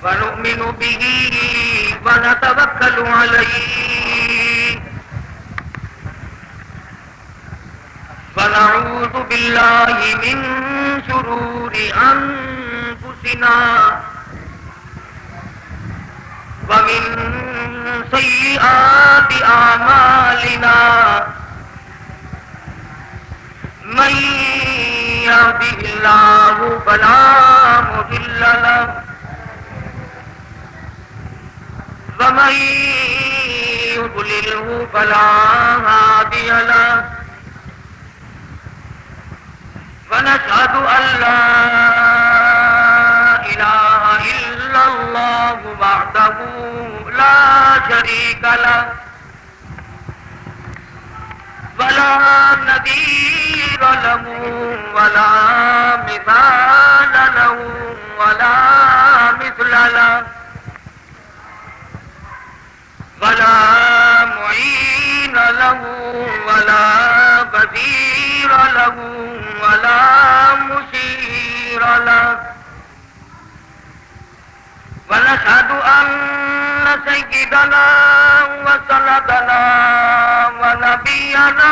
ونؤمن به ونتوكل عليه ونعوذ بالله من شرور أنفسنا ومن سيئات أعمالنا من يهده الله فلا مضل له ومن يضلله فلا هادي له ونشهد أن لا إله إلا الله وحده لا شريك له ولا نذير له ولا مثال له ولا مثل له ولا معين له ولا بدير له ولا مشير له ونشهد أن سيدنا وسندنا ونبينا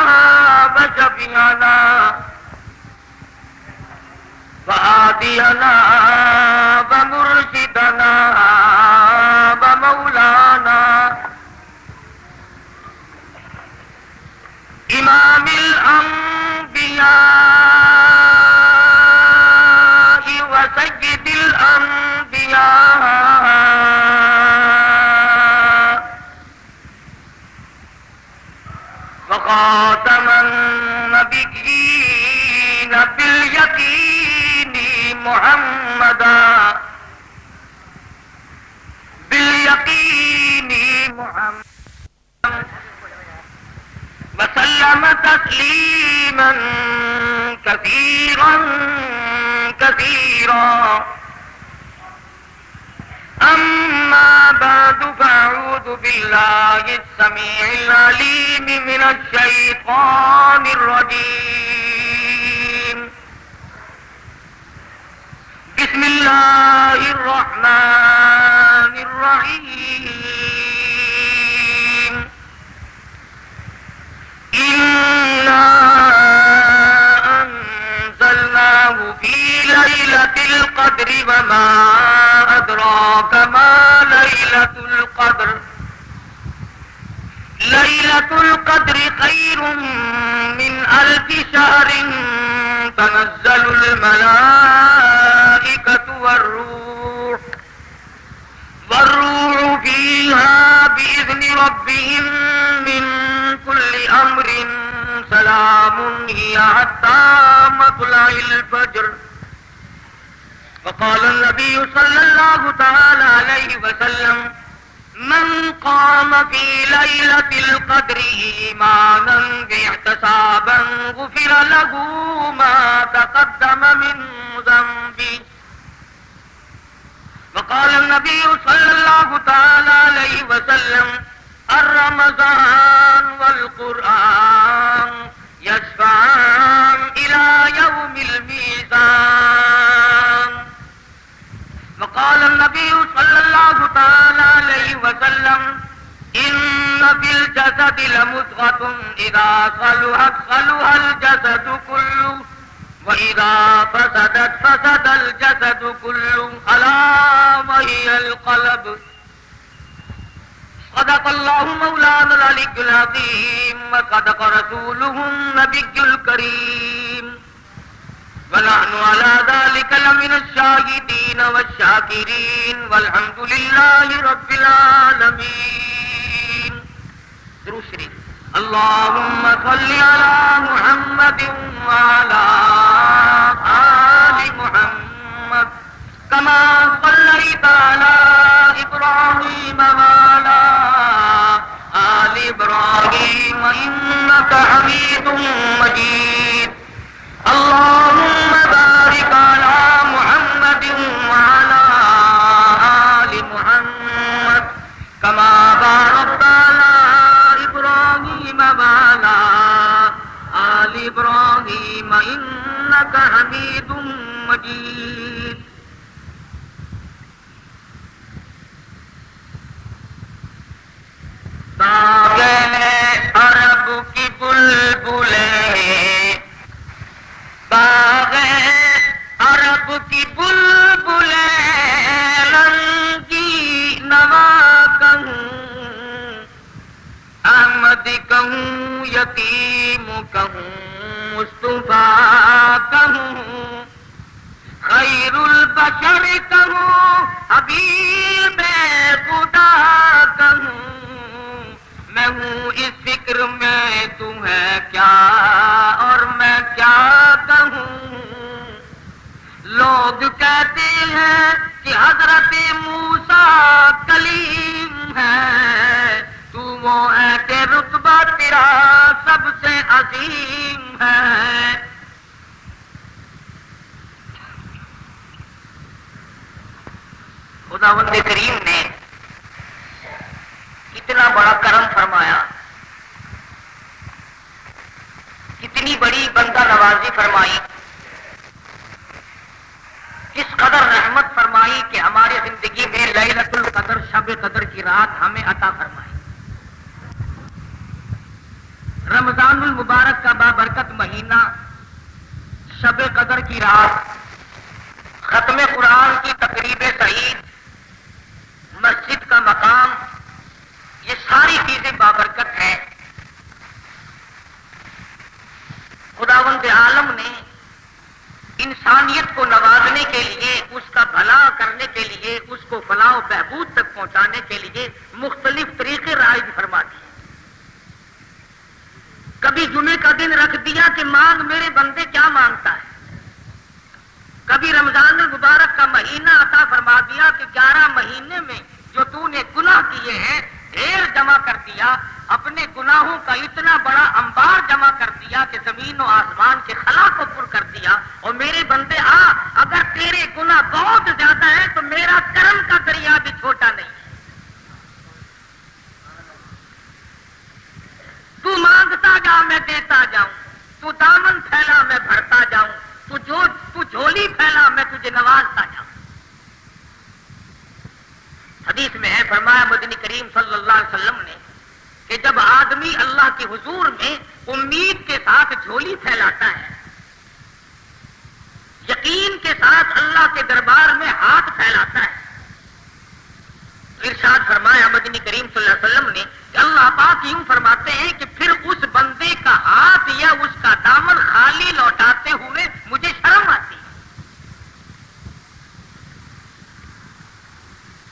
وشفيعنا وهادينا ومرشدنا ومولانا إمام الأنبياء وسيد الأنبياء وخاتم النبيين باليقين محمدا باليقين محمدا وسلم تسليما كثيرا كثيرا أما بعد فأعوذ بالله السميع العليم من الشيطان الرجيم بسم الله الرحمن الرحيم إنا أنزلناه في ليلة القدر وما أدراك ما ليلة القدر ليلة القدر خير من 1000 شهر تنزل الملائكة والروح فيها بإذن ربهم من كل أمر سلام هي حتى مطلع الفجر. وقال النبي صلى الله تعالى عليه وسلم من قام في ليلة القدر إيمانا واحتسابا غفر له ما تقدم من ذنبه. وقال النبي صلى الله تعالى عليه وسلم الرمضان والقرآن يشفعان إلى يوم الميزان. وقال النبي صلى الله تعالى عليه وسلم إن في الجسد لمضغة إذا صلحت صلح الجسد كله وإذا فسدت فسد الجسد كله ألا وهي القلب. صدق الله مولانا العلي العظيم وصدق رسوله النبي الكريم ونحن على ذلك لمن الشاهدين والشاكرين والحمد لله رب العالمين. درود شریف. اللهم صل على محمد وعلى آل محمد كما صليت على إبراهيم وعلى آل إبراهيم إنك حميد مجيد. اللهم بارك على محمد وعلى آل محمد كما باركت على إبراهيم وعلى آل إبراهيم إنك إنك حميد مجيد تاغے عرب کی بلبلیں باغے عرب کی بلبلیں رنگی نوا کہوں احمد کہوں یتیم کہوں مصطفیٰ کہوں خیر البشر کہوں حبیب خدا کہوں میں ہوں اس فکر میں تو ہے کیا اور میں کیا کہوں لوگ کہتے ہیں کہ حضرت موسیٰ کلیم ہے تو وہ ہے کہ رتبہ تیرا سب سے عظیم ہے خداوند کریم نے کتنا بڑا کرم فرمایا کتنی بڑی بندہ نوازی فرمائی کس قدر رحمت فرمائی کہ ہماری زندگی میں لیلۃ القدر شب قدر کی رات ہمیں عطا فرمائی رمضان المبارک کا بابرکت مہینہ شب قدر کی رات ختم قرآن کی تقریب سعید مسجد کا مقام یہ ساری چیزیں بابرکت ہیں خداوند عالم نے انسانیت کو نوازنے کے لیے اس کا بھلا کرنے کے لیے اس کو فلاح و بہبود تک پہنچانے کے لیے مختلف طریقے رائج فرما دیے کبھی جمعے کا دن رکھ دیا کہ مانگ میرے بندے کیا مانگتا ہے کبھی رمضان المبارک کا مہینہ عطا فرما دیا کہ 11 مہینے میں جو تو نے گناہ کیے ہیں ڈھیر جمع کر دیا اپنے گناہوں کا اتنا بڑا انبار جمع کر دیا کہ زمین و آسمان کے خلا کو پر کر دیا اور میرے بندے اگر تیرے گناہ بہت زیادہ ہے تو میرا کرم کا دریا بھی چھوٹا نہیں تو مانگتا جا میں دیتا جاؤں تو دامن پھیلا میں بھرتا جاؤں تو جھولی پھیلا میں تجھے نوازتا جاؤں حدیث میں ہے فرمایا مدنی کریم صلی اللہ علیہ وسلم نے کہ جب آدمی اللہ کے حضور میں امید کے ساتھ جھولی پھیلاتا ہے یقین کے ساتھ اللہ کے دربار میں ہاتھ پھیلاتا ہے ارشاد فرمایا مدنی کریم صلی اللہ علیہ وسلم نے کہ اللہ پاک یوں فرماتے ہیں کہ پھر اس بندے کا ہاتھ یا اس کا دامن خالی لوٹاتے ہوئے مجھے شرم آتی ہے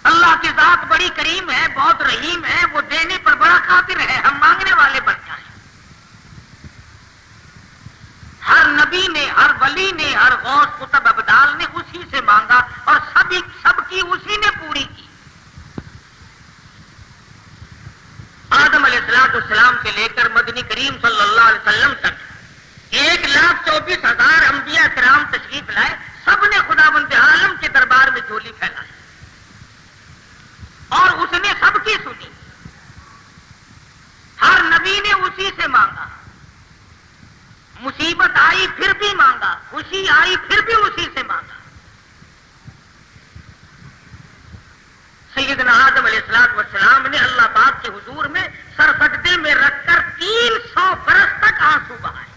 اللہ کی ذات بڑی کریم ہے بہت رحیم ہے وہ دینے پر بڑا قادر ہے ہم مانگنے والے بن جائیں ہر نبی نے ہر ولی نے ہر غوث قطب ابدال نے اسی سے مانگا اور سب کی اسی نے پوری کی آدم علیہ السلام سے لے کر مدنی کریم صلی اللہ علیہ وسلم تک 1,24,000 انبیاء کرام تشریف لائے سب نے خداوند عالم کے دربار میں جھولی پھیلائی اور اس نے سب کی سنی ہر نبی نے اسی سے مانگا مصیبت آئی پھر بھی مانگا خوشی آئی پھر بھی اسی سے مانگا سیدنا آدم علیہ السلام نے اللہ پاک کے حضور میں سر سجدے میں رکھ کر 300 برس تک آنسو بہائے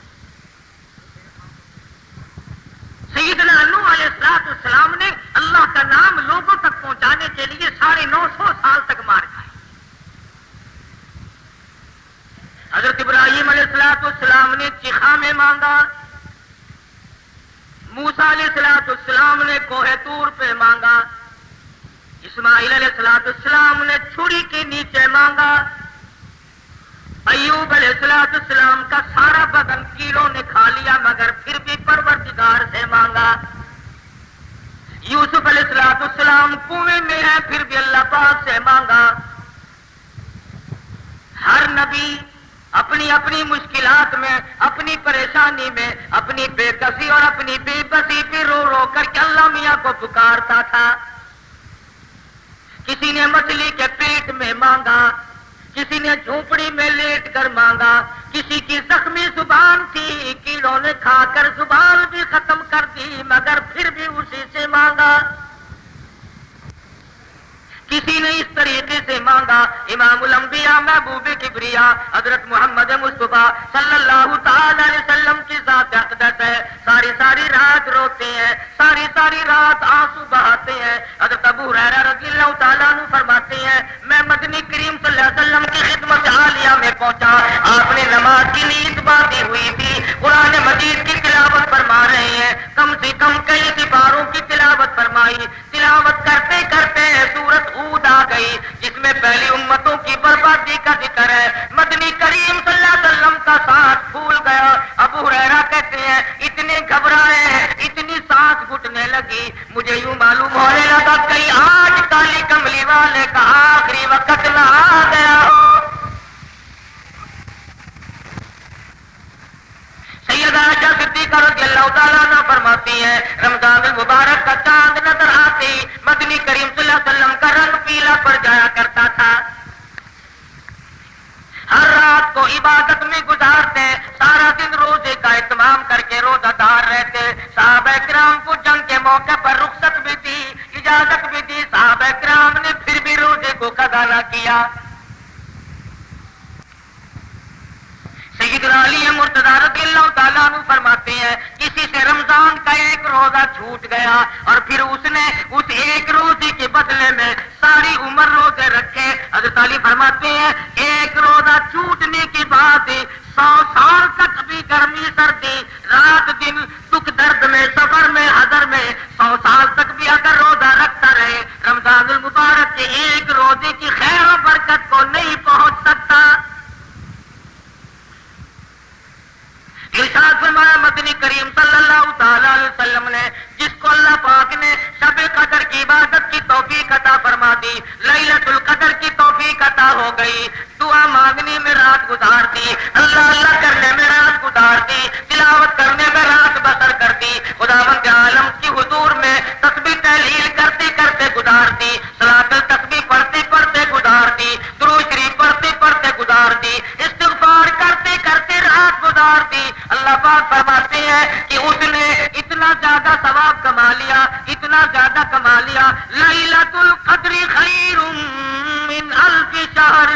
سیدنا نوح علیہ السلام نے اللہ کا نام لوگوں تک پہنچانے کے لیے 950 سال تک مار کھائی حضرت ابراہیم علیہ السلام نے چیخا میں مانگا موسیٰ علیہ السلام نے کوہ طور پہ مانگا اسماعیل علیہ السلام نے چھری کے نیچے مانگا ایوب علیہ السلام کا سارا بدن کیڑوں نے کھا لیا مگر پھر بھی پروردگار سے مانگا یوسف علیہ السلام کنویں میں ہے پھر بھی اللہ پاک سے مانگا ہر نبی اپنی اپنی مشکلات میں اپنی پریشانی میں اپنی بے کسی اور اپنی بے بسی پہ رو رو کر کے اللہ میاں کو پکارتا تھا کسی نے مچھلی کے پیٹ میں مانگا کسی نے جھونپڑی میں لیٹ کر مانگا کسی کی زخمی زبان تھی، کیڑوں نے کھا کر زبان بھی ختم کر دی، مگر پھر بھی اسی سے مانگا۔ کسی نے اس طریقے سے مانگا، امام الانبیاء محبوب کبریا حضرت محمد مصطفیٰ صلی اللہ تعالی علیہ وسلم کی ذات اقدس ہے، ساری ساری رات روتے ہیں، ساری ساری رات آنسو بہاتے ہیں۔ حضرت ابو ہریرہ رضی اللہ تعالیٰ عنہ فرماتے ہیں میں مدنی کریم صلی اللہ علیہ وسلم کی خدمت عالیہ میں پہنچا، آپ نے نماز کی نیند باندھی ہوئی تھی، قرآن مجید کی تلاوت فرما رہے ہیں، کم سے کم کئی سپاروں کی تلاوت فرمائی، تلاوت کرتے کرتے سورت ہود آ گئی جس میں پہلی امتوں کی بربادی کا ذکر ہے۔ مدنی کریم صلی اللہ علیہ وسلم کا سانس پھول گیا۔ ابو ہریرہ کہتے ہیں اتنے گھبرائے، اتنی سانس گھٹنے لگی، مجھے یوں معلوم ہونے لگا کہیں آج کالی کملی والے کا آخری وقت نہ آ گیا ہو۔ سیدہ عائشہ صدیقہ رضی اللہ تعالیٰ عنہ فرماتی ہیں رمضان المبارک کا چاند نظر آتے ہی مدنی کریم صلی اللہ علیہ وسلم کا رنگ پیلا پڑ جایا کرتا تھا، ہر رات کو عبادت میں گزارتے، سارا دن روزے کا اہتمام کر کے روزہ دار رہتے۔ صحابہ کرام کو جنگ کے موقع پر رخصت بھی دی، اجازت بھی دی، صحابہ کرام نے پھر بھی روزے کو قضا نہ کیا۔ سیدنا علی مرتضیٰ رضی اللہ تعالیٰ عنہ فرماتے ہیں کسی سے رمضان کا ایک روزہ چھوٹ گیا اور پھر اس نے اس ایک روزے کے بدلے میں ساری عمر روزے رکھے۔ حضرت علی فرماتے ہیں ایک روزہ چھوٹنے کے بعد 100 سال تک بھی گرمی سردی، رات دن دکھ درد میں، سفر میں، حضر میں 100 سال تک بھی اگر روزہ رکھتا رہے رمضان المبارک کے ایک روزے کی خیر و برکت کو نہیں پہنچ سکتا۔ ارشاد فرمایا مدنی کریم صلی اللہ تعالی علیہ وسلم نے جس کو اللہ پاک نے شب قدر کی عبادت کی توفیق عطا فرما دی، لیلۃ القدر کی توفیق عطا ہو گئی، دعا مانگنے میں رات گزار دی، اللہ اللہ کرنے میں رات گزار دی، تلاوت کرنے میں رات بسر کر دی، خداوند عالم کی حضور میں تسبیح تحلیل کرتے کرتے گزار دی، صلاۃ التسبیح پڑھتے پڑھتے گزار دی، درود شریف پڑھتے پڑھتے گزار دی، استغفار کرتے کرتے رات گزار دی۔ اللہ پاک فرماتے ہیں کہ اس نے اتنا زیادہ ثواب کما لیا، اتنا زیادہ کما لیا، لیلۃ القدر خیر من الف شہر،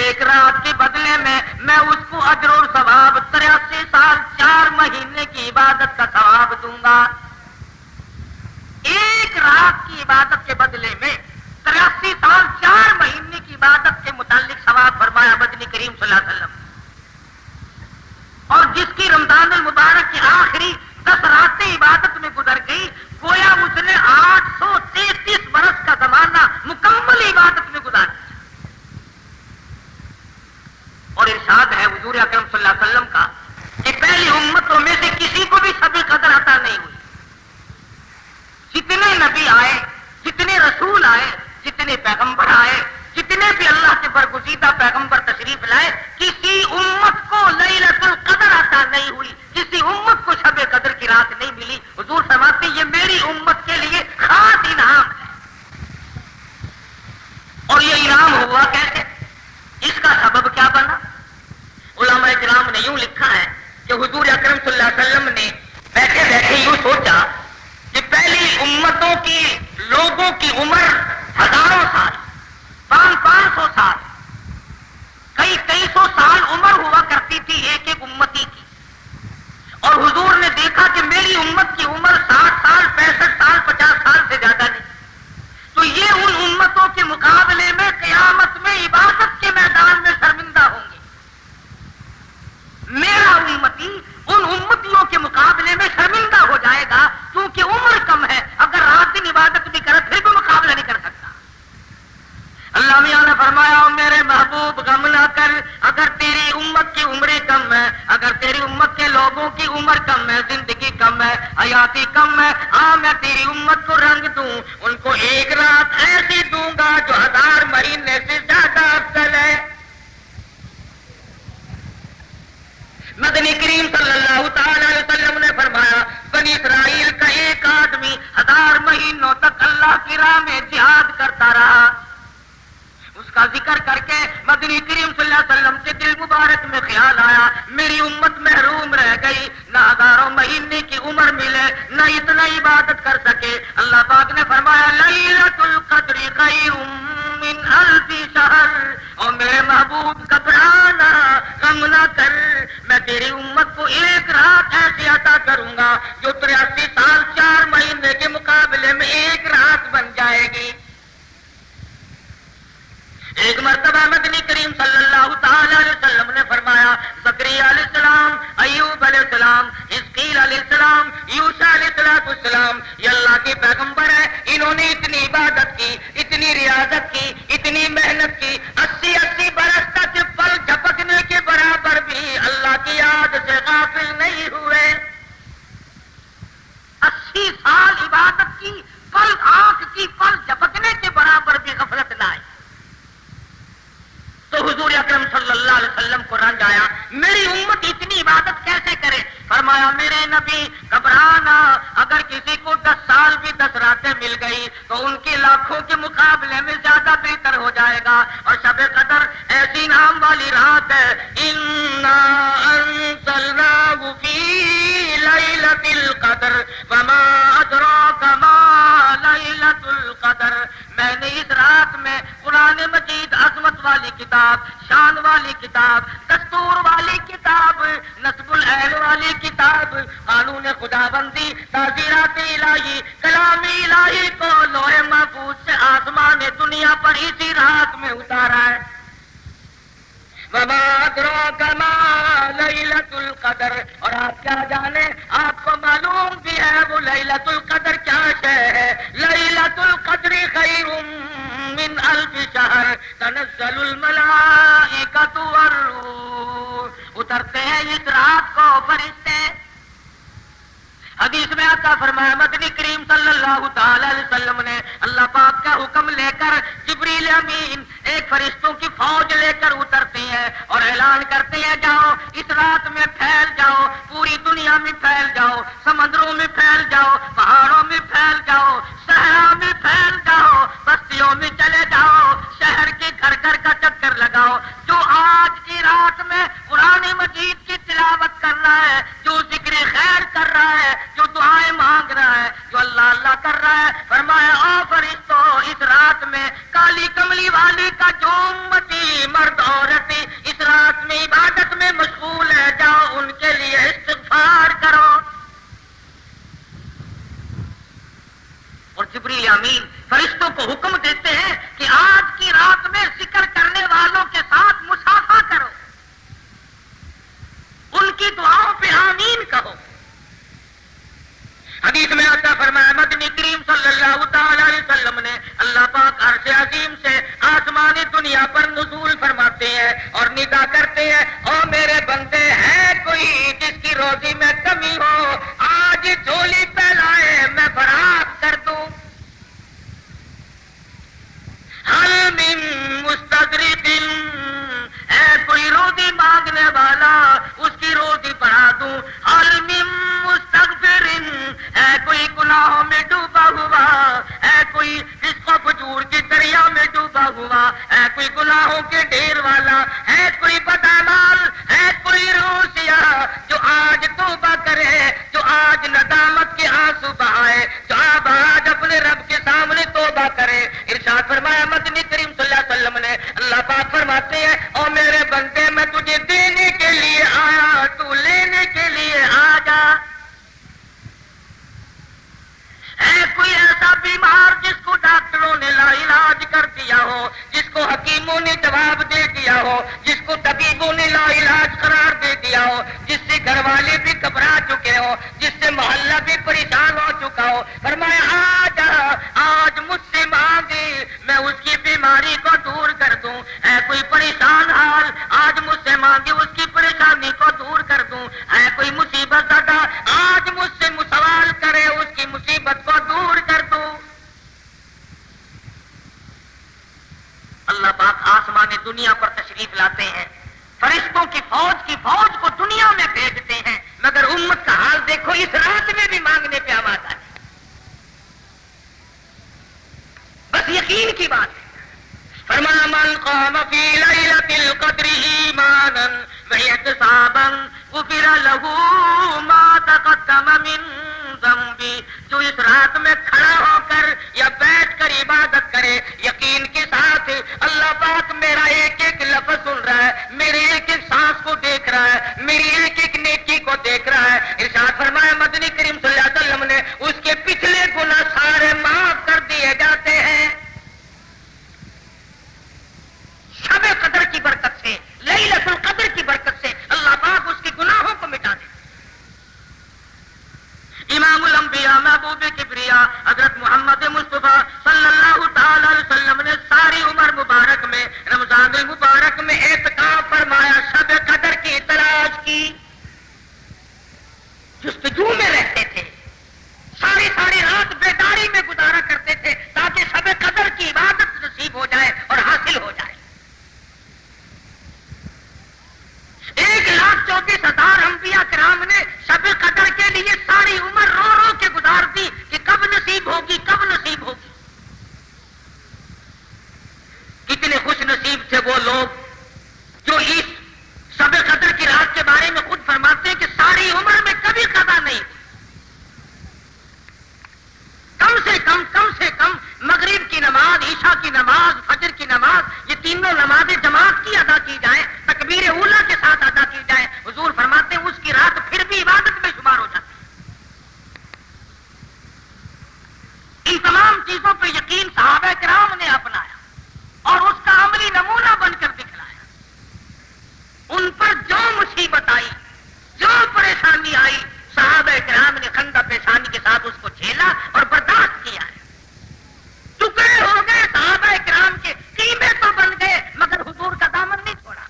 ایک رات کے بدلے میں اس کو اجر اور ثواب 83 سال 4 مہینے کی عبادت کا ثواب دوں گا۔ ایک رات کی عبادت کے بدلے میں 83 سال 4 مہینے کی عبادت کے متعلق ثواب فرمایا مدنی کریم صلی اللہ علیہ وسلم۔ اور جس کی رمضان المبارک کی آخری 10 راتیں عبادت میں گزر گئی، گویا اس نے 833 برس کا زمانہ مکمل عبادت میں گزار دیا۔ اور ارشاد ہے حضور اکرم صلی اللہ علیہ وسلم کا کہ پہلی امتوں میں سے کسی کو بھی شب قدر عطا نہیں ہوئی، جتنے نبی آئے، جتنے رسول آئے، جتنے پیغمبر آئے، جتنے بھی اللہ کے برگزیدہ پیغمبر تشریف لائے، کسی امت کو لیلۃ القدر عطا نہیں ہوئی، کسی امت کو شب قدر کی رات نہیں ملی۔ حضور فرماتے یہ میری امت کے لیے خاص انعام ہے۔ اور یہ انعام ہوا کیسے؟ اس کا سبب کیا بنا؟ علماء کرام نے یوں لکھا ہے کہ حضور اکرم صلی اللہ علیہ وسلم نے بیٹھے بیٹھے یوں سوچا کہ پہلی امتوں کی لوگوں کی عمر ہزاروں سال، 500 سال، کئی سو سال عمر ہوا کرتی تھی ایک ایک امتی کی، اور حضور نے دیکھا کہ میری امت کی عمر 60 سال، 65 سال، 50 سال سے زیادہ نہیں، تو یہ ان امتوں کے مقابلے میں قیامت میں عبادت کے میدان میں شرمندہ ہوں گے۔ میرا امتی ان امتیوں کے مقابلے میں شرمندہ ہو جائے گا کیونکہ عمر کم ہے، اگر رات دن عبادت بھی کرے پھر بھی مقابلہ نہیں کر سکتا۔ اللہ میاں نے فرمایا میرے محبوب غم نہ کر، اگر تیری امت کی عمریں کم ہے، اگر تیری امت کے لوگوں کی عمر کم ہے، زندگی کم ہے، حیاتی کم ہے، ہاں میں تیری امت کو رنگ دوں، ان کو ایک رات ایسی دوں گا جو 1000 مہینے سے زیادہ افضل ہے۔ مدنی کریم صلی اللہ تعالی علیہ وسلم نے فرمایا بنی اسرائیل کا ایک آدمی 1000 مہینوں تک اللہ کی راہ میں جہاد کرتا رہا، اس کا ذکر کر کے مدنی کریم صلی اللہ علیہ وسلم کے دل مبارک میں خیال آیا میری امت محروم رہ گئی، نہ ہزاروں مہینے کی عمر ملے، نہ اتنا عبادت کر سکے۔ اللہ پاک نے فرمایا لیلۃ القدر خیر من الف شہر، اور میرے محبوب گھبرانا، غم نہ کر، میں تیری امت کو ایک رات ایسی عطا کروں گا جو 83 سال 4 مہینے کے مقابلے میں ایک رات بن جائے گی۔ ایک مرتبہ مدنی کریم صلی اللہ تعالی علیہ وسلم نے فرمایا زکریا علیہ السلام، ایوب علیہ السلام، حزقیل علیہ السلام، یوشع علیہ السلام یہ اللہ کے پیغمبر ہیں، انہوں نے اتنی عبادت کی، اتنی ریاضت کی، اتنی محنت کی، 80 برس تک پل جھپکنے کے برابر بھی اللہ کی یاد سے غافل نہیں ہوئے۔ 80 سال عبادت کی، پل آنکھ کی پل جھپکنے کے برابر بھی غفلت نہ آئی۔ تو حضور اکرم صلی اللہ علیہ وسلم کو رنج آیا، میری امت اتنی عبادت کیسے کرے؟ فرمایا میرے نبی گھبرانا، اگر کسی کو 10 سال بھی 10 راتیں مل گئی تو ان کے لاکھوں کے مقابلے میں زیادہ بہتر ہو جائے گا۔ اور شب قدر ایسی نام والی رات ہے، انا انزلناہ فی لیلۃ القدر وما ادراک ما لیلۃ القدر، میں نے اس رات میں قرآن مجید عظمت والی کتاب، شان والی کتاب، دستور والی کتاب، نصب العین والی کتاب، قانون خدا بندی، تعزیرات الہی، کلام الہی کو لوح محفوظ سے آسمان دنیا پر اسی رات میں اتارا ہے۔ وما ادراک ما لیلۃ القدر، اور آپ کیا جانے، آپ کو معلوم بھی ہے وہ لیلۃ القدر کیا شے ہے۔ لیلۃ القدر خیر من الف شہر تنزل الملائکۃ والروح، اترتے ہیں اس رات کو فرشتے۔ حدیث میں آتا فرمایا مدنی کریم صلی اللہ تعالی علیہ وسلم نے اللہ پاک کا حکم لے کر جبریل امین ایک فرشتوں کی فوج لے کر اترتے ہیں اور اعلان کرتے ہیں جاؤ اس رات میں پھیل جاؤ، پوری دنیا میں پھیل جاؤ، سمندروں میں پھیل جاؤ، پہاڑوں میں پھیل جاؤ، صحرا میں پھیل جاؤ، بستیوں میں چلے جاؤ، شہر کے گھر گھر کا چکر لگاؤ۔ جو آج کی رات میں قرآن مجید کی تلاوت کر رہا ہے، جو ذکر خیر کر رہا ہے، جو دعائیں مانگ رہا ہے، جو اللہ اللہ کر رہا ہے، فرمایا آ فرشتو اس رات میں کالی کملی والی کا جو امتی مرد عورت اس رات میں عبادت میں مشغول ہے، جاؤ ان کے لیے استغفار کرو۔ اور جبریل امین فرشتوں کو حکم دیتے ہیں کہ آج کی رات میں ذکر کرنے والوں کے ساتھ مصافحہ کرو، ان کی دعاؤں پہ آمین کہو۔ حدیث میں آتا فرمایا مدنی کریم صلی اللہ تعالی علیہ وسلم نے اللہ پاک عرش عظیم سے آسمان دنیا پر نزول فرماتے ہیں اور ندا کرتے ہیں، او میرے بندے ہے کوئی جس کی روزی میں کمی ہو، آج جھولی پھیلائے میں برات کر دوں۔ حل من مستغرق، ہے کوئی روزی مانگنے والا اس کی روزی بڑھا دوں۔ حل من مستغفر، ہے کوئی گناہوں میں ڈوبا ہوا، ہے کوئی رزق و فجور کے دریا میں ڈوبا ہوا، ہے کوئی گناہوں کے ڈھیر والا، ہے کوئی بدعمال، ہے کوئی روسیا جو آج توبہ کرے، جو آج ندامت کے آنسو بہائے، جو آج اپنے رب کے سامنے توبہ کرے۔ ارشاد فرمایا مدنی کریم صلی اللہ علیہ وسلم نے اللہ پاک فرماتے ہیں او میرے بندے میں تجھے دینے کے لیے آیا، تو لینے کے لیے آ جا۔ ہے کوئی ایسا بیمار جس کو ڈاکٹروں نے لا علاج کر دیا ہو، جس کو حکیموں نے جواب دے دیا ہو، جس کو طبیبوں نے لا علاج قرار دے دیا ہو، جس سے گھر والے بھی گھبرا چکے ہو، جس سے محلہ بھی پریشان ہو چکا ہو، فرمایا آج مجھ سے مانگے میں اس کی بیماری کو دور کر دوں۔ ہے کوئی پریشان حال آج مجھ سے مانگے اس کی پریشانی کو دور کر دوں۔ ہے کوئی مصیبت زدہ آج مجھ سے سوال کرے اس کی مصیبت کو دور کر دوں۔ اللہ پاک آسمان دنیا پر تشریف لاتے ہیں، فرشتوں کی فوج کو دنیا میں بھیجتے ہیں، مگر امت کا حال دیکھو، اس رات میں بھی مانگنے پہ آواز آتی ہے۔ بس یقین کی بات ہے۔ فرمایا من قام فی لیلۃ القدر ایمانا واحتسابا غفر له ما تقدم من ذنبی، جو اس رات میں کھڑا ہو کر یا بیٹھ کر عبادت کرے یقین کے ساتھ اللہ پاک میرا ایک ایک لفظ سن رہا ہے، میرے ایک ایک سانس کو دیکھ رہا ہے، میری ایک ایک نیکی کو دیکھ رہا ہے. ارشاد فرمایا مدنی کریم صلی اللہ علیہ وسلم نے اس کے پچھلے گناہ سارے معاف کر دیے جاتے ہیں. شب قدر کی برکت سے، لیلۃ القدر کی برکت سے اللہ پاک اس کے گناہوں کو مٹا دے. امام الانبیاء محبوب کبریا حضرت محمد مصطفیٰ صلی اللہ تعالی علیہ وسلم نے ساری عمر مبارک میں رمضان المبارک میں اعتکاف فرمایا، شب قدر کی تلاش کی، جستجو میں رہتے تھے، ساری ساری رات بیداری میں گزارا کرتے تھے تاکہ شب قدر کی عبادت نصیب ہو جائے اور حاصل ہو جائے. 1,34,000 انبیاء کرام نے شب قدر کے لیے ساری عمر رو رو کے گزار دی کہ کب نصیب ہوگی، کب نصیب ہوگی. کتنے خوش نصیب تھے وہ لوگ جو اس شب قدر کی رات کے بارے میں خود فرماتے ہیں کہ ساری عمر میں کبھی قضا نہیں. کم سے کم مغرب کی نماز، عشاء کی نماز، فجر کی نماز، یہ تینوں نمازیں جماعت کی ادا کی جائیں، تکبیر اولا کے ساتھ ادا کی جائے. حضور فرماتے ہیں اس کی رات پھر بھی عبادت میں شمار ہو جاتی ہے. ان تمام چیزوں پہ یقین صحابہ کرام نے اپنایا اور اس کا عملی نمونہ بن کر دکھلایا. ان پر جو مصیبت آئی، جو پریشانی آئی، صحابہ کرام نے خندہ پیشانی کے ساتھ اس کو جھیلا اور برداشت کیا ہے. ٹکڑے ہو گئے صحابہ کرام کے، قیمے تو بن گئے مگر حضور کا دامن نہیں چھوڑا.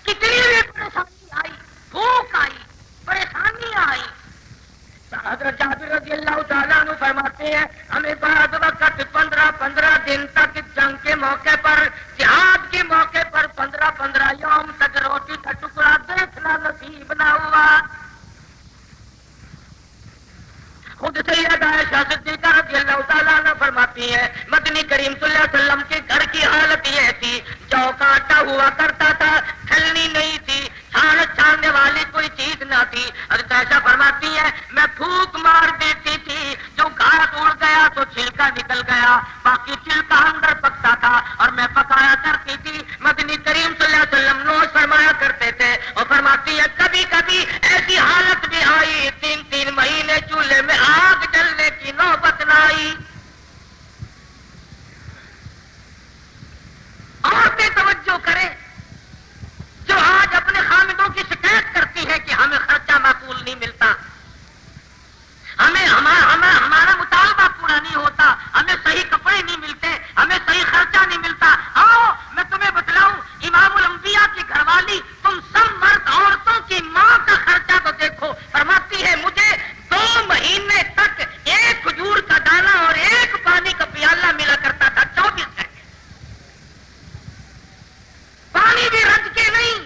کتنی بھی پریشانی آئی، بھوک آئی، پریشانیاں آئی. حضرت جابر رضی اللہ تعالیٰ عنہ فرماتے ہیں ہمیں بعض وقت 15 دن تک جنگ کے موقع پر، جہاد کے موقع پر 15 یوم تک روٹی کا ٹکڑا دیکھنا نصیب نہ ہوا. خود سیدہ عائشہ صدیقہ رضی اللہ تعالیٰ عنہ فرماتی ہے مدنی کریم صلی اللہ علیہ وسلم کے گھر کی حالت یہ تھی، جو کا آٹا ہوا کرتا تھا، کھلنی نہیں تھی، چھاننے والی کوئی چیز نہ تھی. حضرت عائشہ فرماتی ہے میں پھونک مار دیتی تھی، جو گھاس اڑ گیا تو چھلکا نکل گیا، باقی چھلکا اندر پکتا تھا اور میں پکایا کرتی تھی. مدنی کریم صلی اللہ علیہ وسلم نوش فرمایا کرتے تھے. اور فرماتی ہے کبھی کبھی ایسی حالت بھی آئی 3 مہینے چولہے میں آگ جلنے کی نوبت نہ آئی. عورتیں توجہ کریں جو آج اپنے خامدوں کی شکایت کرتی ہے کہ ہمیں خرچہ معقول نہیں ملتا، ہمارا مطالبہ پورا نہیں ہوتا، ہمیں صحیح کپڑے نہیں ملتے، ہمیں صحیح خرچہ نہیں ملتا. آؤ میں تمہیں بتلاؤں، امام الانبیاء کی گھر والی تم سب مرد عورتوں کی ماں کا خرچہ تو دیکھو. فرماتی ہے مجھے 2 مہینے تک ایک کھجور کا دانہ اور ایک پانی کا پیالہ ملا کرتا تھا 24 گھنٹے. پانی بھی رج کے نہیں،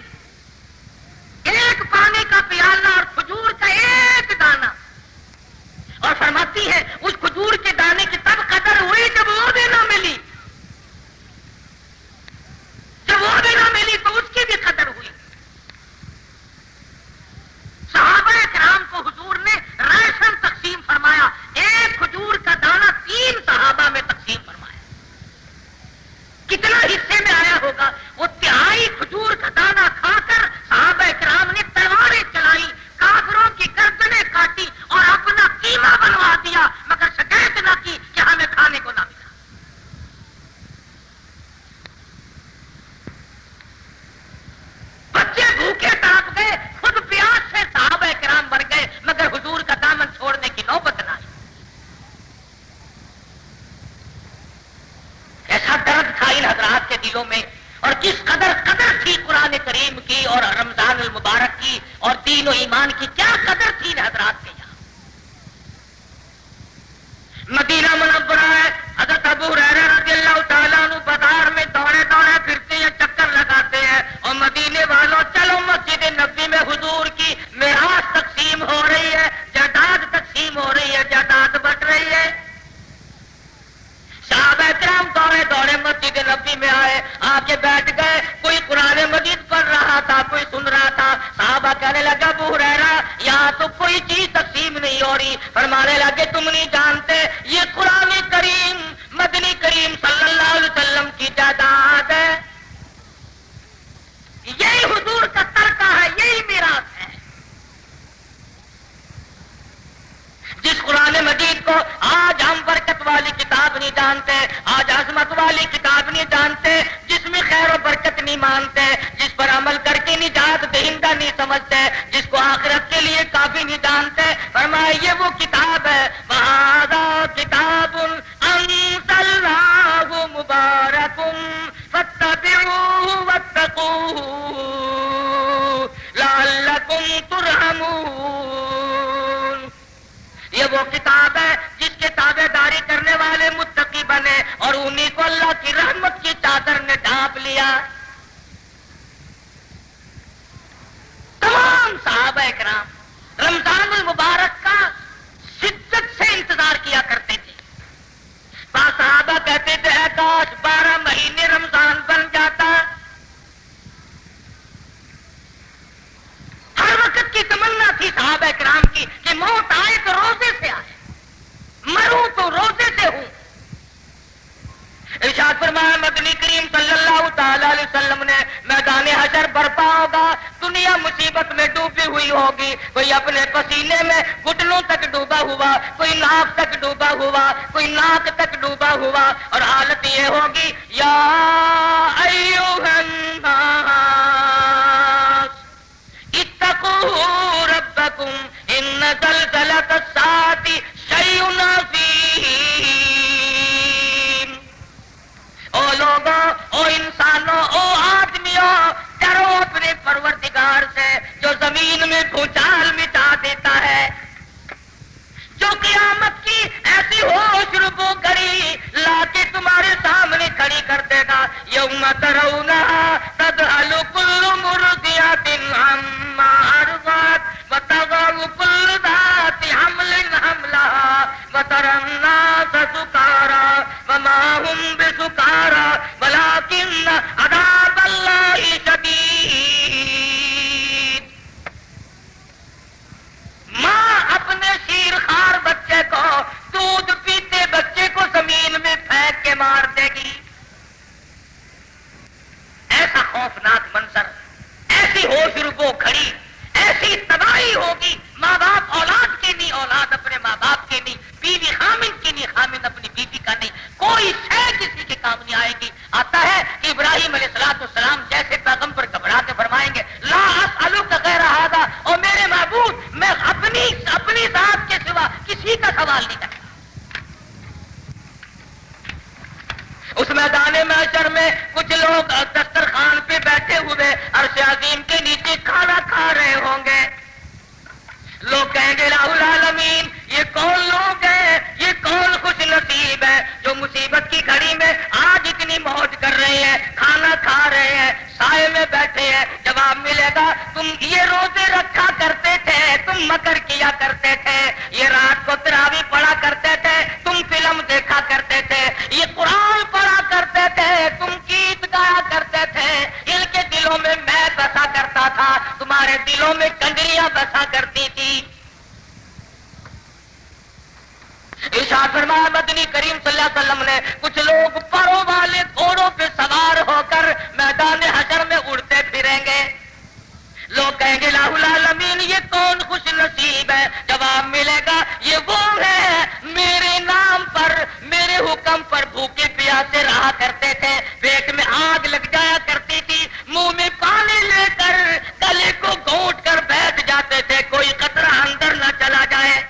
ایک پانی کا پیالہ اور کھجور کا ایک دانہ. اور فرماتی ہے اس کھجور کے دانے کی تب قدر ہوئی جب وہ بھی نہ ملی، جب وہ بھی نہ ملی تو اس کی بھی قدر ہوئی. صحابہ کرام کو حضور نے راشن تقسیم فرمایا، ایک کھجور کا دانہ 3 صحابہ میں تقسیم فرمایا. کتنا حصے میں آیا ہوگا؟ وہ 3/4 کھجور کا دانہ کھا کر صحابہ کرام نے تلواریں چلائی، کافروں کی گردنیں کاٹی اور اپنا قیمہ بنوا دیا، مگر شکایت نہ کی کہ ہمیں کھانے کو نہ ملا. بچے بھوکے تڑپ گئے، خود پیاس سے صحابہ کرام مر گئے مگر حضور کا دامن چھوڑنے کی نوبت نہ آئی. ایسا درد تھا ان حضرات کے دلوں میں، اور جس قدر تھی قرآن کریم کی اور رمضان المبارک کی اور دین و ایمان کی، کیا قدر تھی ان حضرات کے یہاں. مدینہ منورہ ہے، حضرت ابو ہریرہ رضی اللہ تعالیٰ عنہ بازار میں دوڑے پھرتے ہیں، چکر لگاتے ہیں، اور مدینے والوں چلو مسجد نبوی میں حضور کی میراث تقسیم ہو رہی ہے، جائیداد تقسیم ہو رہی ہے، جائیداد بٹ رہی ہے. وہاں تو کوئی چیز تقسیم نہیں ہو رہی. فرمانے لگے تم نہیں جانتے یہ قرآن کریم مدنی کریم صلی اللہ علیہ وسلم کی جائیداد ہے. یہی حضور کا ترکہ ہے, یہی میراث ہے. جس قرآن مجید کو آج ہم برکت والی کتاب نہیں جانتے, آج عظمت والی کتاب نہیں جانتے, جس میں خیر و برکت نہیں مانتے, جس پر عمل کر کے نجات دہندہ نہیں سمجھتے, جس کو آخرت کے لیے کافی نہیں جانتے, فرمایا یہ وہ کتاب ہے. وَهَذَا كِتَابٌ أَنزَلْنَاهُ مُبَارَكٌ فَاتَّبِعُوهُ وَاتَّقُوهُ لَعَلَّكُمْ تُرْحَمُونَ. یہ وہ کتاب ہے جس کے تابع داری کرنے والے متقی بنے اور انہی کو اللہ کی رحمت کی چادر نے ڈھانپ لیا. تمام صحابہ کرام رمضان المبارک کا شدت سے انتظار کیا کرتے تھے. بعض صحابہ کہتے تھے اے کاش 12 مہینے رمضان بن جاتا. ہر وقت کی تمنا تھی صحابہ کرام کی کہ موت آئے تو روزے سے آئے, مروں تو روزے سے ہوں. ارشاد فرمایا مدنی کریم صلی اللہ تعالی علیہ وسلم نے میدان حشر برپا ہوگا, دنیا مصیبت میں ڈوبی ہوئی ہوگی, کوئی اپنے پسینے میں گھٹنوں تک ڈوبا ہوا, کوئی ناک تک ڈوبا ہوا, کوئی ناک تک ڈوبا ہوا, اور حالت یہ ہوگی یا ایھا الناس اتقوا ربکم ان زلزلۃ الساعۃ شیء عظیم. او لوگوں, او انسانوں, او آدمیوں, ڈرو اپنے پروردگار سے جو زمین میں بھوچال مٹا دیتا ہے, جو قیامت کی ایسی ہوش ربو کری لا کے تمہارے سامنے کھڑی کر دے گا. یوم ترونھا تذہل کل مرضعۃ عما ارضعت وتضع کل ذات حمل حملها وترى الناس سکارى وما هم بسکارى ولكن عذاب الله شدید. ماں اپنے شیر خوار بچے کو, دودھ پیتے بچے کو زمین میں پھینک کے مار دے گی. ایسا خوفناک منظر, ایسی ہوش ربو کھڑی, ایسی تباہی ہوگی. ماں باپ اولاد کے نہیں, اولاد اپنے ماں باپ کے نہیں, بیوی خامن کی نہیں, خامن اپنی بیوی کا نہیں, کوئی شے کسی کے کام نہیں آئے گی. آتا ہے کہ ابراہیم علیہ السلام جیسے پیغمبر گھبرا کے فرمائیں گے لا اسألک غیر ھذا, اور میرے معبود میں اپنی ذات کے سوا کسی کا سوال نہیں کرتا. اس میدان محشر میں کچھ لوگ دسترخوان پہ بیٹھے ہوئے عرش عظیم کے نیچے کھانا کھا رہے ہوں گے. لوگ کہیں گے الہ العالمین یہ کون لوگ ہیں, یہ کون خوش نصیب ہے جو مصیبت کی گھڑی میں آج اتنی موج کر رہے ہیں, کھانا کھا رہے ہیں, سائے میں بیٹھے ہیں. جواب ملے گا تم یہ روزے رکھا کرتے تھے, تم مکر کیا کرتے تھے, یہ رات کو تراویح پڑھا کرتے تھے, تم فلم دیکھا کرتے تھے, یہ قرآن پڑھا کرتے تھے, تم گیت گایا کرتے تھے. ان کے دلوں میں میں بسا کرتا تھا, تمہارے دلوں میں کنجریاں بسا کرتی تھی. ارشاد فرمایا مدنی کریم صلی اللہ علیہ وسلم نے کچھ لوگ پروں والے گھوڑوں پہ سوار ہو کر میدان حشر میں اڑتے پھریں گے. لوگ کہیں گے الہ العالمین یہ کون خوش نصیب ہے. جواب ملے گا یہ وہ ہے میرے نام پر, میرے حکم پر بھوکے پیاسے رہا کرتے تھے, پیٹ میں آگ لگ جایا کرتی تھی, منہ میں پانی لے کر گلے کو گھونٹ کر بیٹھ جاتے تھے, کوئی قطرہ اندر نہ چلا جائے.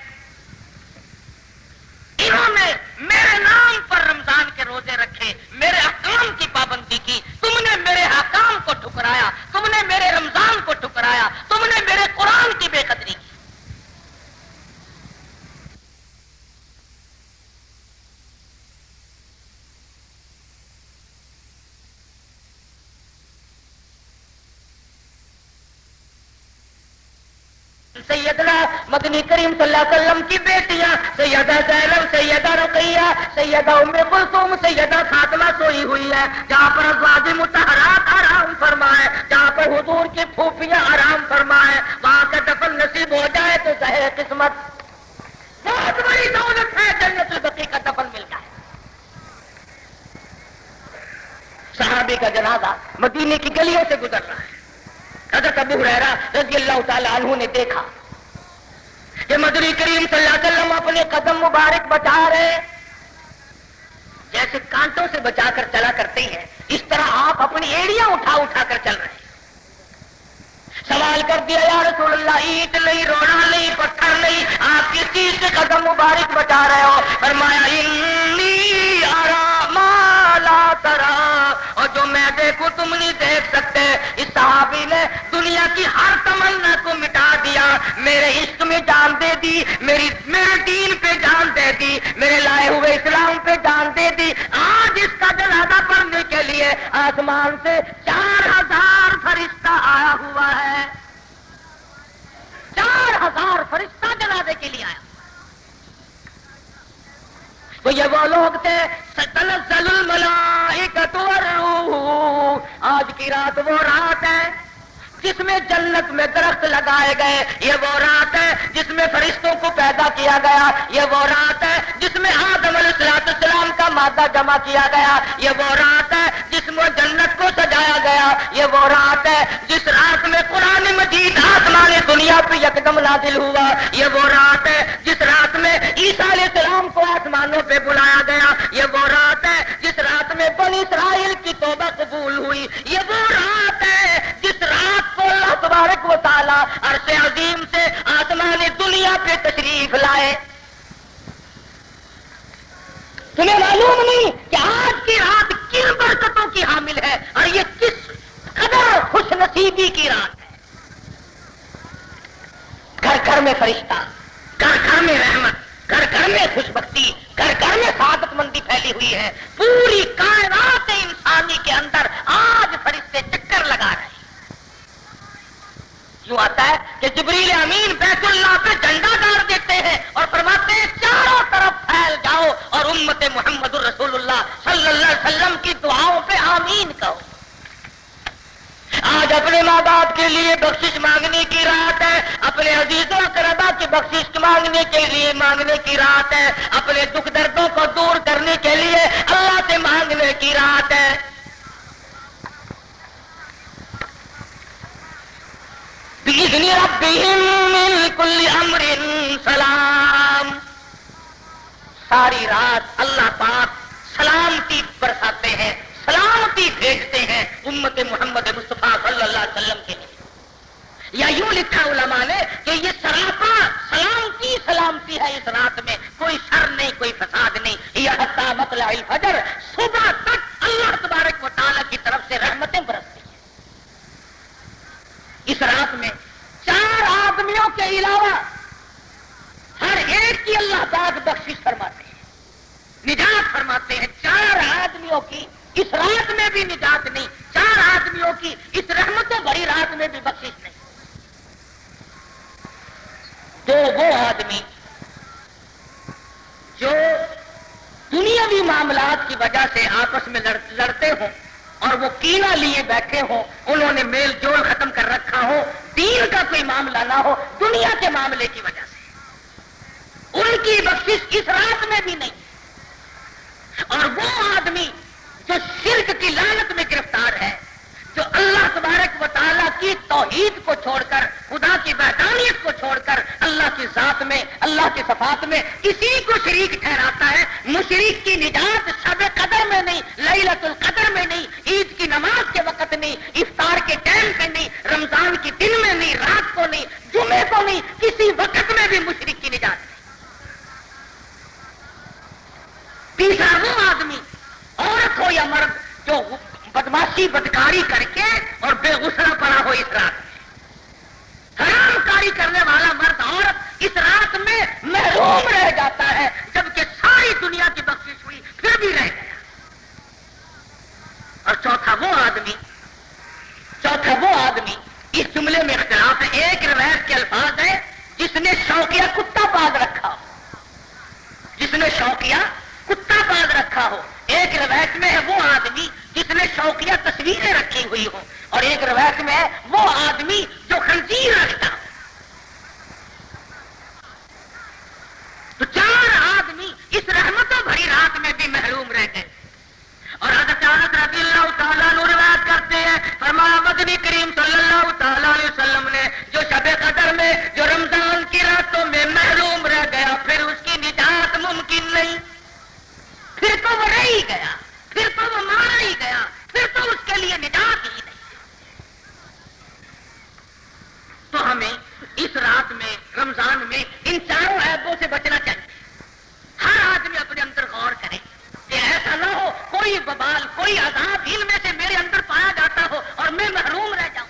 انہوں نے میرے نام پر رمضان کے روزے رکھے, میرے احکام کی پابندی کی. تم نے میرے احکام کو ٹھکرایا, تم نے میرے رمضان کو ٹھکرایا, تم نے میرے قرآن کی بے قدری کی. سیدنا مدنی کریم صلی اللہ علیہ وسلم کی بیٹیاں سیدہ زینب, سیدہ رقیہ, سیدہ ام کلثوم, سیدہ فاطمہ سوئی ہوئی ہے. جہاں پر ازواج مطہرات آرام فرمائے, جہاں پر حضور کی پھوپھیاں آرام فرمائے, وہاں کا دفن نصیب ہو جائے تو مدینے کی گلیوں سے گزر رہا ہے. حضرت ابو ہریرہ رضی اللہ تعالی عنہ نے دیکھا کہ مدنی کریم صلی اللہ علیہ وسلم اپنے قدم مبارک بچا رہے، جیسے کانٹوں سے بچا کر چلا کرتے ہیں اس طرح آپ اپنی ایڑیاں اٹھا اٹھا کر چل رہے ہیں. سوال کر دیا یا رسول اللہ، اینٹ نہیں، روڑا نہیں، پتھر نہیں، آپ کس چیز سے قدم مبارک بچا رہے ہو؟ فرمایا انی ارا ما لا ترا، اور جو میں دیکھوں تم نہیں دیکھ سکتے. اس صحابی نے دنیا کی ہر تمنا کو مٹا دیا، میرے عشق میں جان دے دی، میرے دین پہ جان دے دی، میرے لائے ہوئے اسلام پہ جان دے دی. آج اس کا جنازہ پڑھنے کے لیے آسمان سے 4000 فرشتہ آیا ہوا ہے. 4000 فرشتہ جنازے کے لیے آیا. تو یہ وہ لوگ تھے تنزل الملائکۃ والروح. آج کی رات وہ رات ہے جس میں جنت میں درخت لگائے گئے، یہ وہ رات ہے جس میں فرشتوں کو پیدا کیا گیا، یہ وہ رات ہے جس میں آدم علیہ السلام کا مادہ جمع کیا گیا، یہ وہ رات ہے جس میں جنت کو سجایا گیا، یہ وہ رات ہے جس رات میں قرآن مجید آسمان دنیا پہ یکدم نازل ہوا، یہ وہ رات ہے جس رات میں عیسیٰ علیہ السلام کو آسمانوں پہ بلایا گیا، یہ وہ رات ہے جس رات میں بنی اسرائیل کی توبہ قبول ہوئی، یہ وہ رات ہے جس رات کو اللہ تبارک و تعالی عرش عظیم سے آسمان دنیا پہ تشریف لائے. تمہیں معلوم نہیں کہ آج کی رات کن برکتوں کی حامل ہے اور یہ کس قدر خوش نصیبی کی رات ہے. گھر گھر میں فرشتہ، گھر گھر میں رحمت، گھر گھر میں خوش بختی، گھر گھر میں سعادت مندی پھیلی ہوئی ہے. پوری کائنات انسانی کے اندر آج فرشتے چکر لگا رہے ہیں. یوں آتا ہے کہ جبریل امین بیت اللہ پہ جھنڈا گاڑ دیتے ہیں اور فرماتے ہیں چاروں طرف پھیل جاؤ اور امت محمد الرسول اللہ صلی اللہ علیہ وسلم کی دعاؤں پہ آمین کہو. آج اپنے ماں باپ کے لیے بخشش مانگنے کی رات ہے، اپنے عزیزوں اقربا کی بخشش مانگنے کے لیے مانگنے کی رات ہے، اپنے دکھ دردوں کو دور کرنے کے لیے اللہ سے مانگنے کی رات ہے. بِإِذْنِ رَبِّهِمْ مِنْ كُلِّ أَمْرٍ سلام. ساری رات اللہ پاک سلامتی برساتے ہیں، سلامتی بھیجتے ہیں امت محمد مصطفیٰ صلی اللہ علیہ وسلم کے لیے. یا یوں لکھا علماء نے کہ یہ سراپا سلامتی ہے. اس رات میں کوئی شر نہیں، کوئی فساد نہیں. یہ حتی مطلع الفجر، صبح تک اللہ تبارک و تعالیٰ کی طرف سے رحمتیں برستی ہیں. اس رات میں 4 آدمیوں کے علاوہ ہر ایک کی اللہ پاک بخشش فرماتے ہیں، نجات فرماتے ہیں. 4 آدمیوں کی اس رات میں بھی نجات نہیں، 4 آدمیوں کی اس رحمتوں بھری رات میں بھی بخشش نہیں. تو وہ آدمی جو دنیاوی معاملات کی وجہ سے آپس میں لڑتے ہوں اور وہ کینہ لیے بیٹھے ہوں، انہوں نے میل جول ختم کر رکھا ہو، دین کا کوئی معاملہ نہ ہو، دنیا کے معاملے کی وجہ سے ان کی بخشش اس رات میں بھی نہیں. اور وہ آدمی جو شرک کی لعنت میں گرفتار ہے، جو اللہ تبارک و تعالیٰ کی توحید کو چھوڑ کر، خدا کی وحدانیت کو چھوڑ کر اللہ کی ذات میں، اللہ کی صفات میں کسی کو شریک ٹھہراتا ہے، مشرک کی نجات شب قدر میں نہیں، لیلۃ القدر میں نہیں، عید کی نماز کے وقت نہیں، افطار کے ٹائم پہ نہیں، رمضان کے دن میں نہیں، رات کو نہیں، جمعے کو نہیں، کسی وقت میں بھی مشرک کی نجات نہیں. تیسرا وہ آدمی، عورت ہو یا مرد، جو بدماشی بدکاری کر کے اور بے غسلہ پڑا ہو اس رات میں، حرام کاری کرنے والا مرد عورت اس رات میں محروم رہ جاتا ہے، جبکہ ساری دنیا کی بخشش ہوئی پھر بھی رہ گیا. اور چوتھا وہ آدمی اس جملے میں اختلاف ہے. ایک روایت کے الفاظ ہے جس نے شوقیہ کتا پال رکھا ہو، جس نے شوقیہ کتا پال رکھا ہو. ایک روایت میں ہے وہ آدمی جس نے شوقیہ تصویریں رکھی ہوئی ہوں، اور ایک روایت میں ہے وہ آدمی جو خنزیر رکھتا ہو. تو 4 آدمی اس رحمتوں بھری رات میں بھی محروم رہ گئے. اور حضرت انس رضی اللہ تعالیٰ عنہ روایت کرتے ہیں فرمایا مدنی کریم صلی اللہ تعالی علیہ وسلم نے جو شب قدر میں جو رمضان کی راتوں میں محروم رہ گیا پھر اس کی نجات ممکن نہیں، پھر تو وہ رہ ہی گیا، پھر تو وہ مارا ہی گیا، پھر تو اس کے لیے نجات ہی نہیں۔ تو ہمیں اس رات میں رمضان میں ان چاروں عیبوں سے بچنا چاہیے۔ ہر آدمی اپنے اندر غور کرے کہ ایسا نہ ہو کوئی وبال کوئی عذاب ان میں سے میرے اندر پایا جاتا ہو اور میں محروم رہ جاؤں۔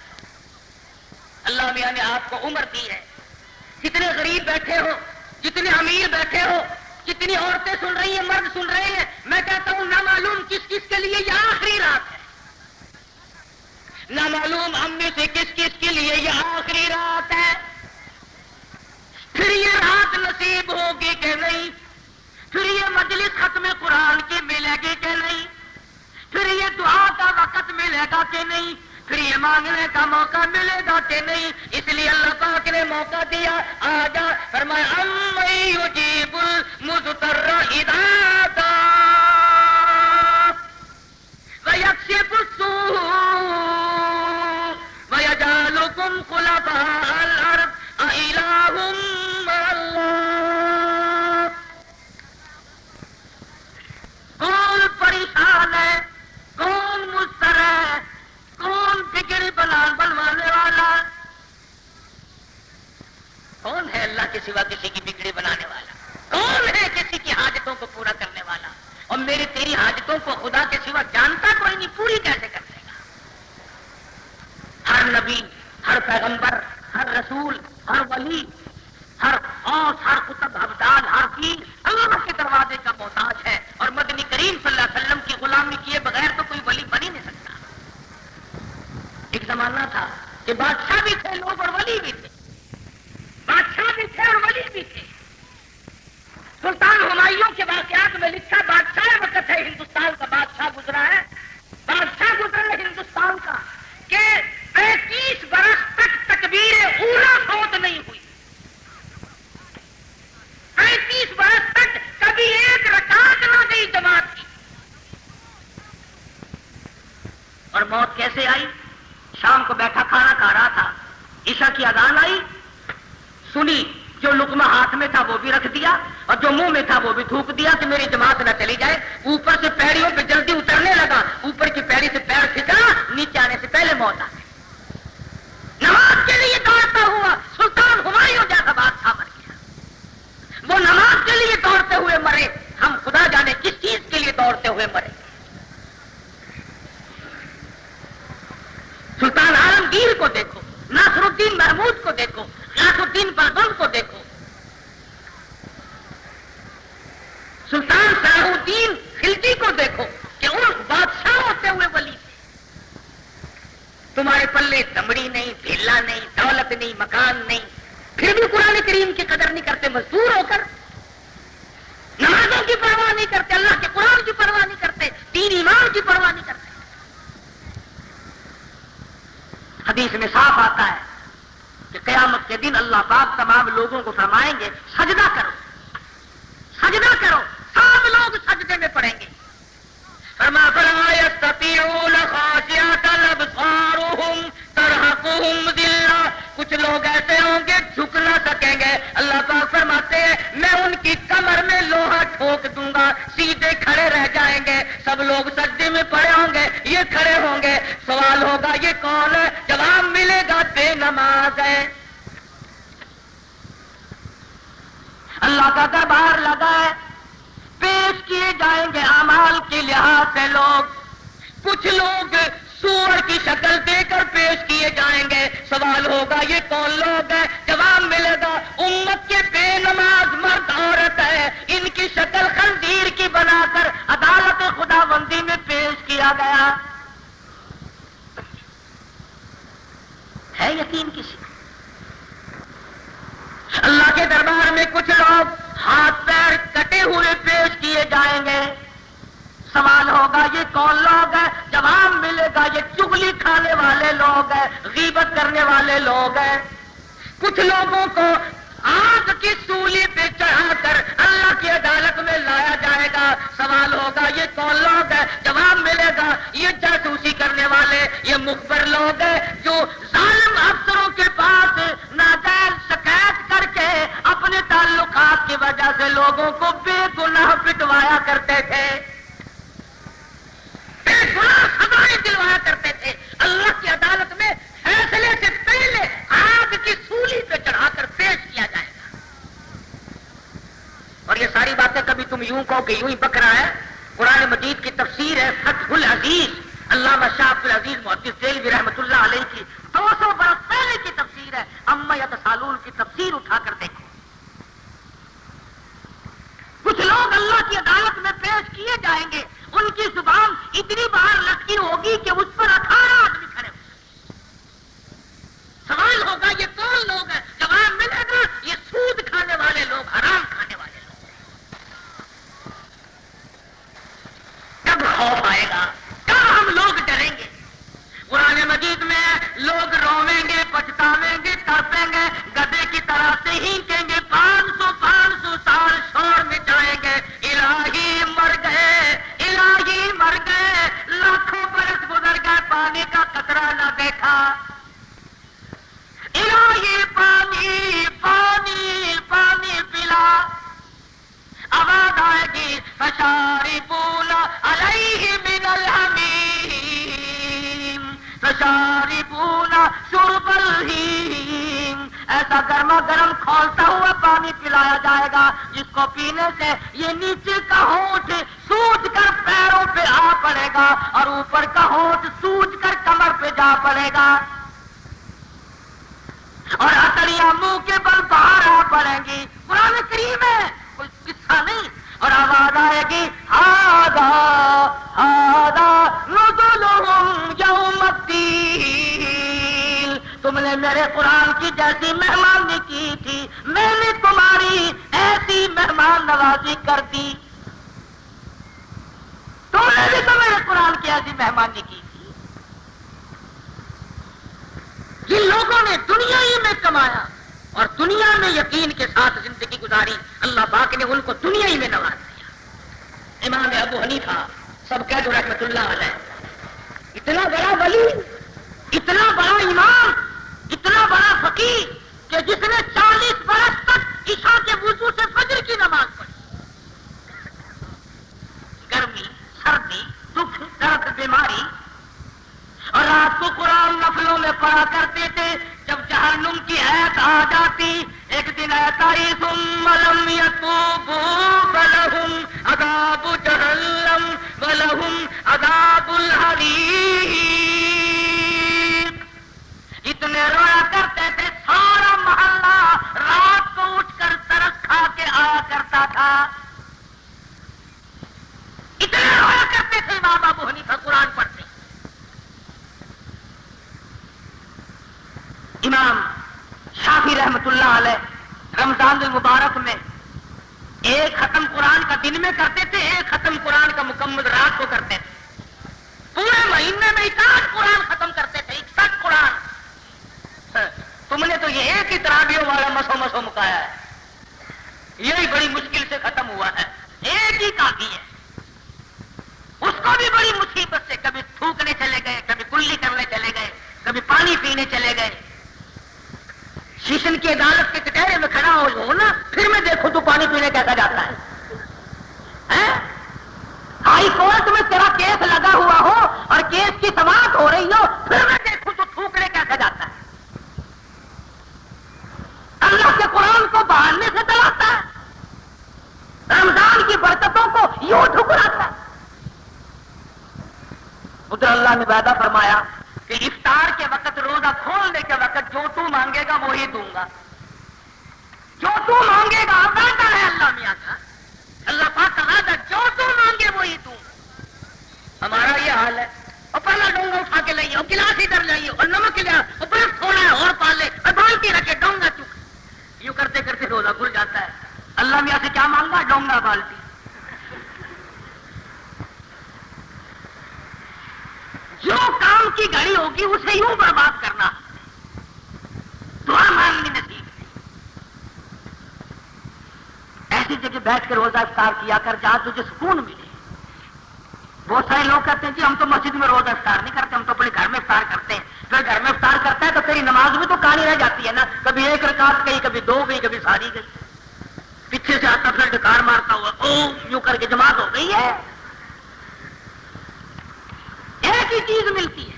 اللہ میاں نے آپ کو عمر دی ہے، جتنے غریب بیٹھے ہو، جتنے امیر بیٹھے ہو، جتنی عورتیں سن رہی ہیں، مرد سن رہے ہیں، میں کہتا ہوں نہ معلوم کس کس کے لیے یہ آخری رات ہے، نہ معلوم ہم میں سے کس کس کے لیے یہ آخری رات ہے۔ پھر یہ رات نصیب ہوگی کہ نہیں، پھر یہ مجلس ختم قرآن کی ملے گی کہ نہیں، پھر یہ دعا کا وقت ملے گا کہ نہیں، پھر یہ مانگنے کا موقع ملے گا کہ نہیں۔ اس لیے اللہ پاک نے موقع دیا، آجا فرمایا امن یجیب المضطر اذا دعا ویکشف السوء ویجعلکم خلفاء الارض اإلہ مع اللہ۔ کون پریشان ہے، کون مضطر ہے، کون بگڑی بنوانے والا، کون ہے اللہ کے سوا کسی کی بگڑی بنانے والا، کون ہے کسی کی حاجتوں کو پورا کرنے والا؟ اور میری تیری حاجتوں کو خدا کے سوا جانتا کوئی نہیں، پوری کیسے کر دے گا؟ ہر نبی، ہر پیغمبر، ہر رسول، ہر ولی، ہر اوس، ہر قطب ابدال، ہر پیر اللہ کے دروازے کا محتاج ہے، اور مدنی کریم صلی اللہ علیہ وسلم کی غلامی کیے بغیر تو کوئی ولی بن ہی نہیں سکتا۔ ایک زمانہ تھا کہ بادشاہ بھی تھے لوگ اور ولی بھی تھے، بادشاہ بھی تھے اور ولی بھی تھے۔ سلطان ہمایوں کے واقعات میں لکھا بادشاہ وقت ہے ہندوستان کا، بادشاہ گزرا ہے، بادشاہ گزرا ہے ہندوستان کا کہ 35 برس تک تکبیر اولیٰ فوت نہیں ہوئی، 35 برس تک کبھی ایک رکعت نہ گئی جماعت کی۔ اور موت کیسے آئی؟ شام کو بیٹھا کھانا کھا رہا تھا، عشاء کی اذان آئی، سنی، جو لقمہ ہاتھ میں تھا وہ بھی رکھ دیا اور جو منہ میں تھا وہ بھی تھوک دیا کہ میری جماعت نہ چلی جائے۔ اوپر سے پیڑیوں پہ جلدی اترنے لگا، اوپر کی پیڑی سے پیر کھچا، نیچے آنے سے پہلے موت آ گئی۔ نماز کے لیے دوڑتا ہوا سلطان ہمایوں جیسا بادشاہ مر گیا، وہ نماز کے لیے دوڑتے ہوئے مرے، ہم خدا جانے کس چیز کے لیے دوڑتے ہوئے مرے۔ سلطان عالمگیر کو دیکھو، ناصر الدین محمود کو دیکھو، غیاث الدین بلبن کو دیکھو، سلطان صلاح الدین خلجی کو دیکھو کہ ان بادشاہ ہوتے ہوئے ولی تھے۔ تمہارے پلے دمڑی نہیں، بھیلا نہیں، دولت نہیں، مکان نہیں، پھر بھی قرآن کریم کی قدر نہیں کرتے، مزدور ہو کر نمازوں کی پرواہ نہیں کرتے، اللہ کے قرآن کی پرواہ نہیں کرتے، دین ایمان کی پرواہ نہیں کرتے۔ حدیث میں صاف آتا ہے کہ قیامت کے دن اللہ پاک تمام لوگوں کو فرمائیں گے سجدہ کرو، سجدہ کرو، سب لوگ سجدے میں پڑیں گے۔ فرمایا فلا یستطیعون خاشعۃ ابصارهم ترهقهم ذلہ، کچھ لوگ ایسے ہوں گے جھک نہ سکیں گے، اللہ پاک فرماتے ہیں میں ان کی کمر میں لوہا ٹھوک دوں گا، سیدھے کھڑے رہ جائیں گے، سب لوگ سجدے میں پڑے ہوں گے، یہ کھڑے ہوں گے، سوال ہوگا یہ کون ہے؟ جواب ملے گا بے نماز ہے۔ اللہ کا دربار لگا ہے، پیش کیے جائیں گے اعمال کے لحاظ سے لوگ، کچھ لوگ سور کی شکل دے کر پیش کیے جائیں گے، سوال ہوگا یہ کون لوگ ہیں؟ جواب ملے گا امت کے بے نماز مرد عورت ہے، ان کی شکل خنزیر کی بنا کر عدالت خداوندی میں پیش کیا گیا ہے۔ یقین کسی اللہ کے دربار میں کچھ لوگ ہاتھ پیر کٹے ہوئے پیش کیے جائیں گے، سوال ہوگا یہ کون لوگ ہیں؟ جواب ملے گا یہ چغلی کھانے والے لوگ ہیں، غیبت کرنے والے لوگ ہیں۔ کچھ لوگوں کو آگ کی سولی پہ چڑھا کر اللہ کی عدالت میں لایا جائے گا، سوال ہوگا یہ کون لوگ ہیں؟ جواب ملے گا یہ جاسوسی کرنے والے، یہ مخبر لوگ ہیں جو ظالم افسروں کے پاس ناجائز شکایت کر کے اپنے تعلقات کی وجہ سے لوگوں کو بے گناہ پٹوایا کرتے تھے، بے گناہ سزائیں دلوایا کرتے تھے۔ اللہ کی عدالت میں فیصلے سے پہلے آگ کی سولی پہ چڑھا کر پیش کیا جائے گا۔ اور یہ ساری باتیں کبھی تم یوں کہو کہ یوں ہی بک رہا ہے، قرآن مجید کی تفسیر ہے فتح العزیز، علامہ شاہ عبد العزیز محدث دہلوی رحمۃ اللہ علیہ کی 200 برس پہلے کی تفسیر ہے، اما یتسالون کی تفسیر اٹھا کر دیکھو۔ کچھ لوگ اللہ کی عدالت میں پیش کیے جائیں گے، ان کی زبان اتنی باہر لٹکی ہوگی کہ اس پر 18 آدمی کھڑے ہوں گے۔ سوال ہوگا یہ کون لوگ ہیں؟ جواب ملے گا یہ سود کھانے والے لوگ، حرام کھانے والے لوگ۔ کب خوف آئے گا؟ کب ہم لوگ ڈریں گے؟ قرآن مجید میں لوگ رویں گے، پچھتاویں گے، تڑپیں گے، گدے کی طرح سے ہینکیں گے، 500 سال شور مچائیں گے، الہی مر گئے، الہی مر گئے، لاکھوں برس گزر گئے، پانی کا قطرہ نہ دیکھا، الہی پانی پانی پانی پلا۔ آواز آئے گی فشاربون علیہ من الحمیم فشاربون شرب الہیم، ایسا گرما گرم کھولتا ہوا پانی پلایا جائے گا جس کو پینے سے یہ نیچے کا ہونٹ سوج کر پیروں پہ آ پڑے گا اور اوپر کا ہونٹ سوج کر کمر پہ جا پڑے گا اور ہتھڑیاں منہ کے بل باہر آ پڑیں گی۔ قرآن کریم ہے، کوئی قصہ نہیں۔ اور آواز آئے گی ہاذا ہاذا نزلہم یوم الدین، تم نے میرے قرآن کی جیسی مہمانی کی تھی، میں نے تمہاری ایسی مہمان نوازی کر دی۔ تم نے بھی تو میرے قرآن کی ایسی مہمانی کی تھی۔ جن لوگوں نے دنیا ہی میں کمایا اور دنیا میں یقین کے ساتھ زندگی گزاری، اللہ پاک نے ان کو دنیا ہی میں نواز دیا۔ امام ابو حنیفہ سب کہہ دو رحمۃ اللہ علیہ، اتنا بڑا ولی، اتنا بڑا امام، اتنا بڑا فقیہ کہ جس نے 40 برس تک عشاء کے وضو سے فجر کی نماز پڑھی، گرمی، سردی، دکھ، درد، بیماری، اور رات کو قرآن نفلوں میں پڑھا کرتے تھے۔ جب جہنم کی ایت آ جاتی، ایک دن ایت آئی ثم لم یتوبوا فلہم عذاب جہنم ولہم عذاب الحریق، اتنے رویا کرتے تھے سارا محلہ رات کو اٹھ کر ترس کھا کے آیا کرتا تھا، اتنے رویا کرتے تھے امام ابو حنیفہ قرآن پڑھتے۔ امام شافعی رحمت اللہ علیہ رمضان المبارک میں ایک ختم قرآن کا دن میں کرتے تھے، ایک ختم قرآن کا مکمل رات کو کرتے تھے۔ پورے مہینے میں 61 قرآن ختم کرتے تھے، 61 قرآن۔ تم نے تو یہ ایک ہی تراویحوں والا مسو مکایا ہے، یہی بڑی مشکل سے ختم ہوا ہے، ایک ہی کافی ہے۔ اس کو بھی بڑی مصیبت سے کبھی تھوکنے چلے گئے، کبھی کلی کرنے چلے گئے، کبھی پانی پینے چلے گئے۔ شیشن کی عدالت کے کٹہرے میں کھڑا ہو نا، پھر میں دیکھوں تو پانی پینے کیسا جاتا ہے۔ ہائی کورٹ میں تیرا کیس لگا ہوا ہو اور کیس کی سماعت ہو رہی ہو، پھر میں دیکھوں تو تھوکنے کیسا جاتا ہے۔ اللہ کے قرآن کو بہانے سے چلاتا ہے، رمضان کی برکتوں کو یوں ٹھکراتا ہے۔ ادھر اللہ نے وعدہ فرمایا کہ افطار کے وقت، روزہ کھولنے کے وقت جو تو مانگے گا وہی دوں گا، جو تو مانگے گا۔ وعدہ ہے اللہ میاں کا، اللہ پاک کا وعدہ، جو تو مانگے وہی دوں گا۔ ہمارا یہ حال ہے، اور پہلا ڈونگا اٹھا کے لائیے، اور گلاس ادھر لائیے، اور نمک لیا، اور برف تھوڑا ہے اور پال لے، اور بالٹی رکھے، ڈونگا چک، یوں کرتے کرتے روزہ کھل جاتا ہے۔ اللہ میاں سے کیا مانگا؟ ڈونگا بالٹی۔ جو کام کی گھڑی ہوگی اسے یوں برباد کرنا، دعا مانگنی نصیب نہیں۔ ایسی جگہ بیٹھ کے روزہ افطار کیا کر جہاں تجھے سکون ملے، بہت سارے لوگ کہتے ہیں جی ہم تو مسجد میں روز افطار نہیں کرتے، ہم تو اپنے گھر میں افطار کرتے ہیں. پھر گھر میں افطار کرتا ہے تو تیری نماز میں تو کہانی رہ جاتی ہے نا، کبھی ایک رکعت گئی، کبھی دو گئی، کبھی ساری گئی. پیچھے سے آتا پھر ڈکار مارتا ہوا او یوں کر کے جماعت ہو گئی ہے. ایک ہی چیز ملتی ہے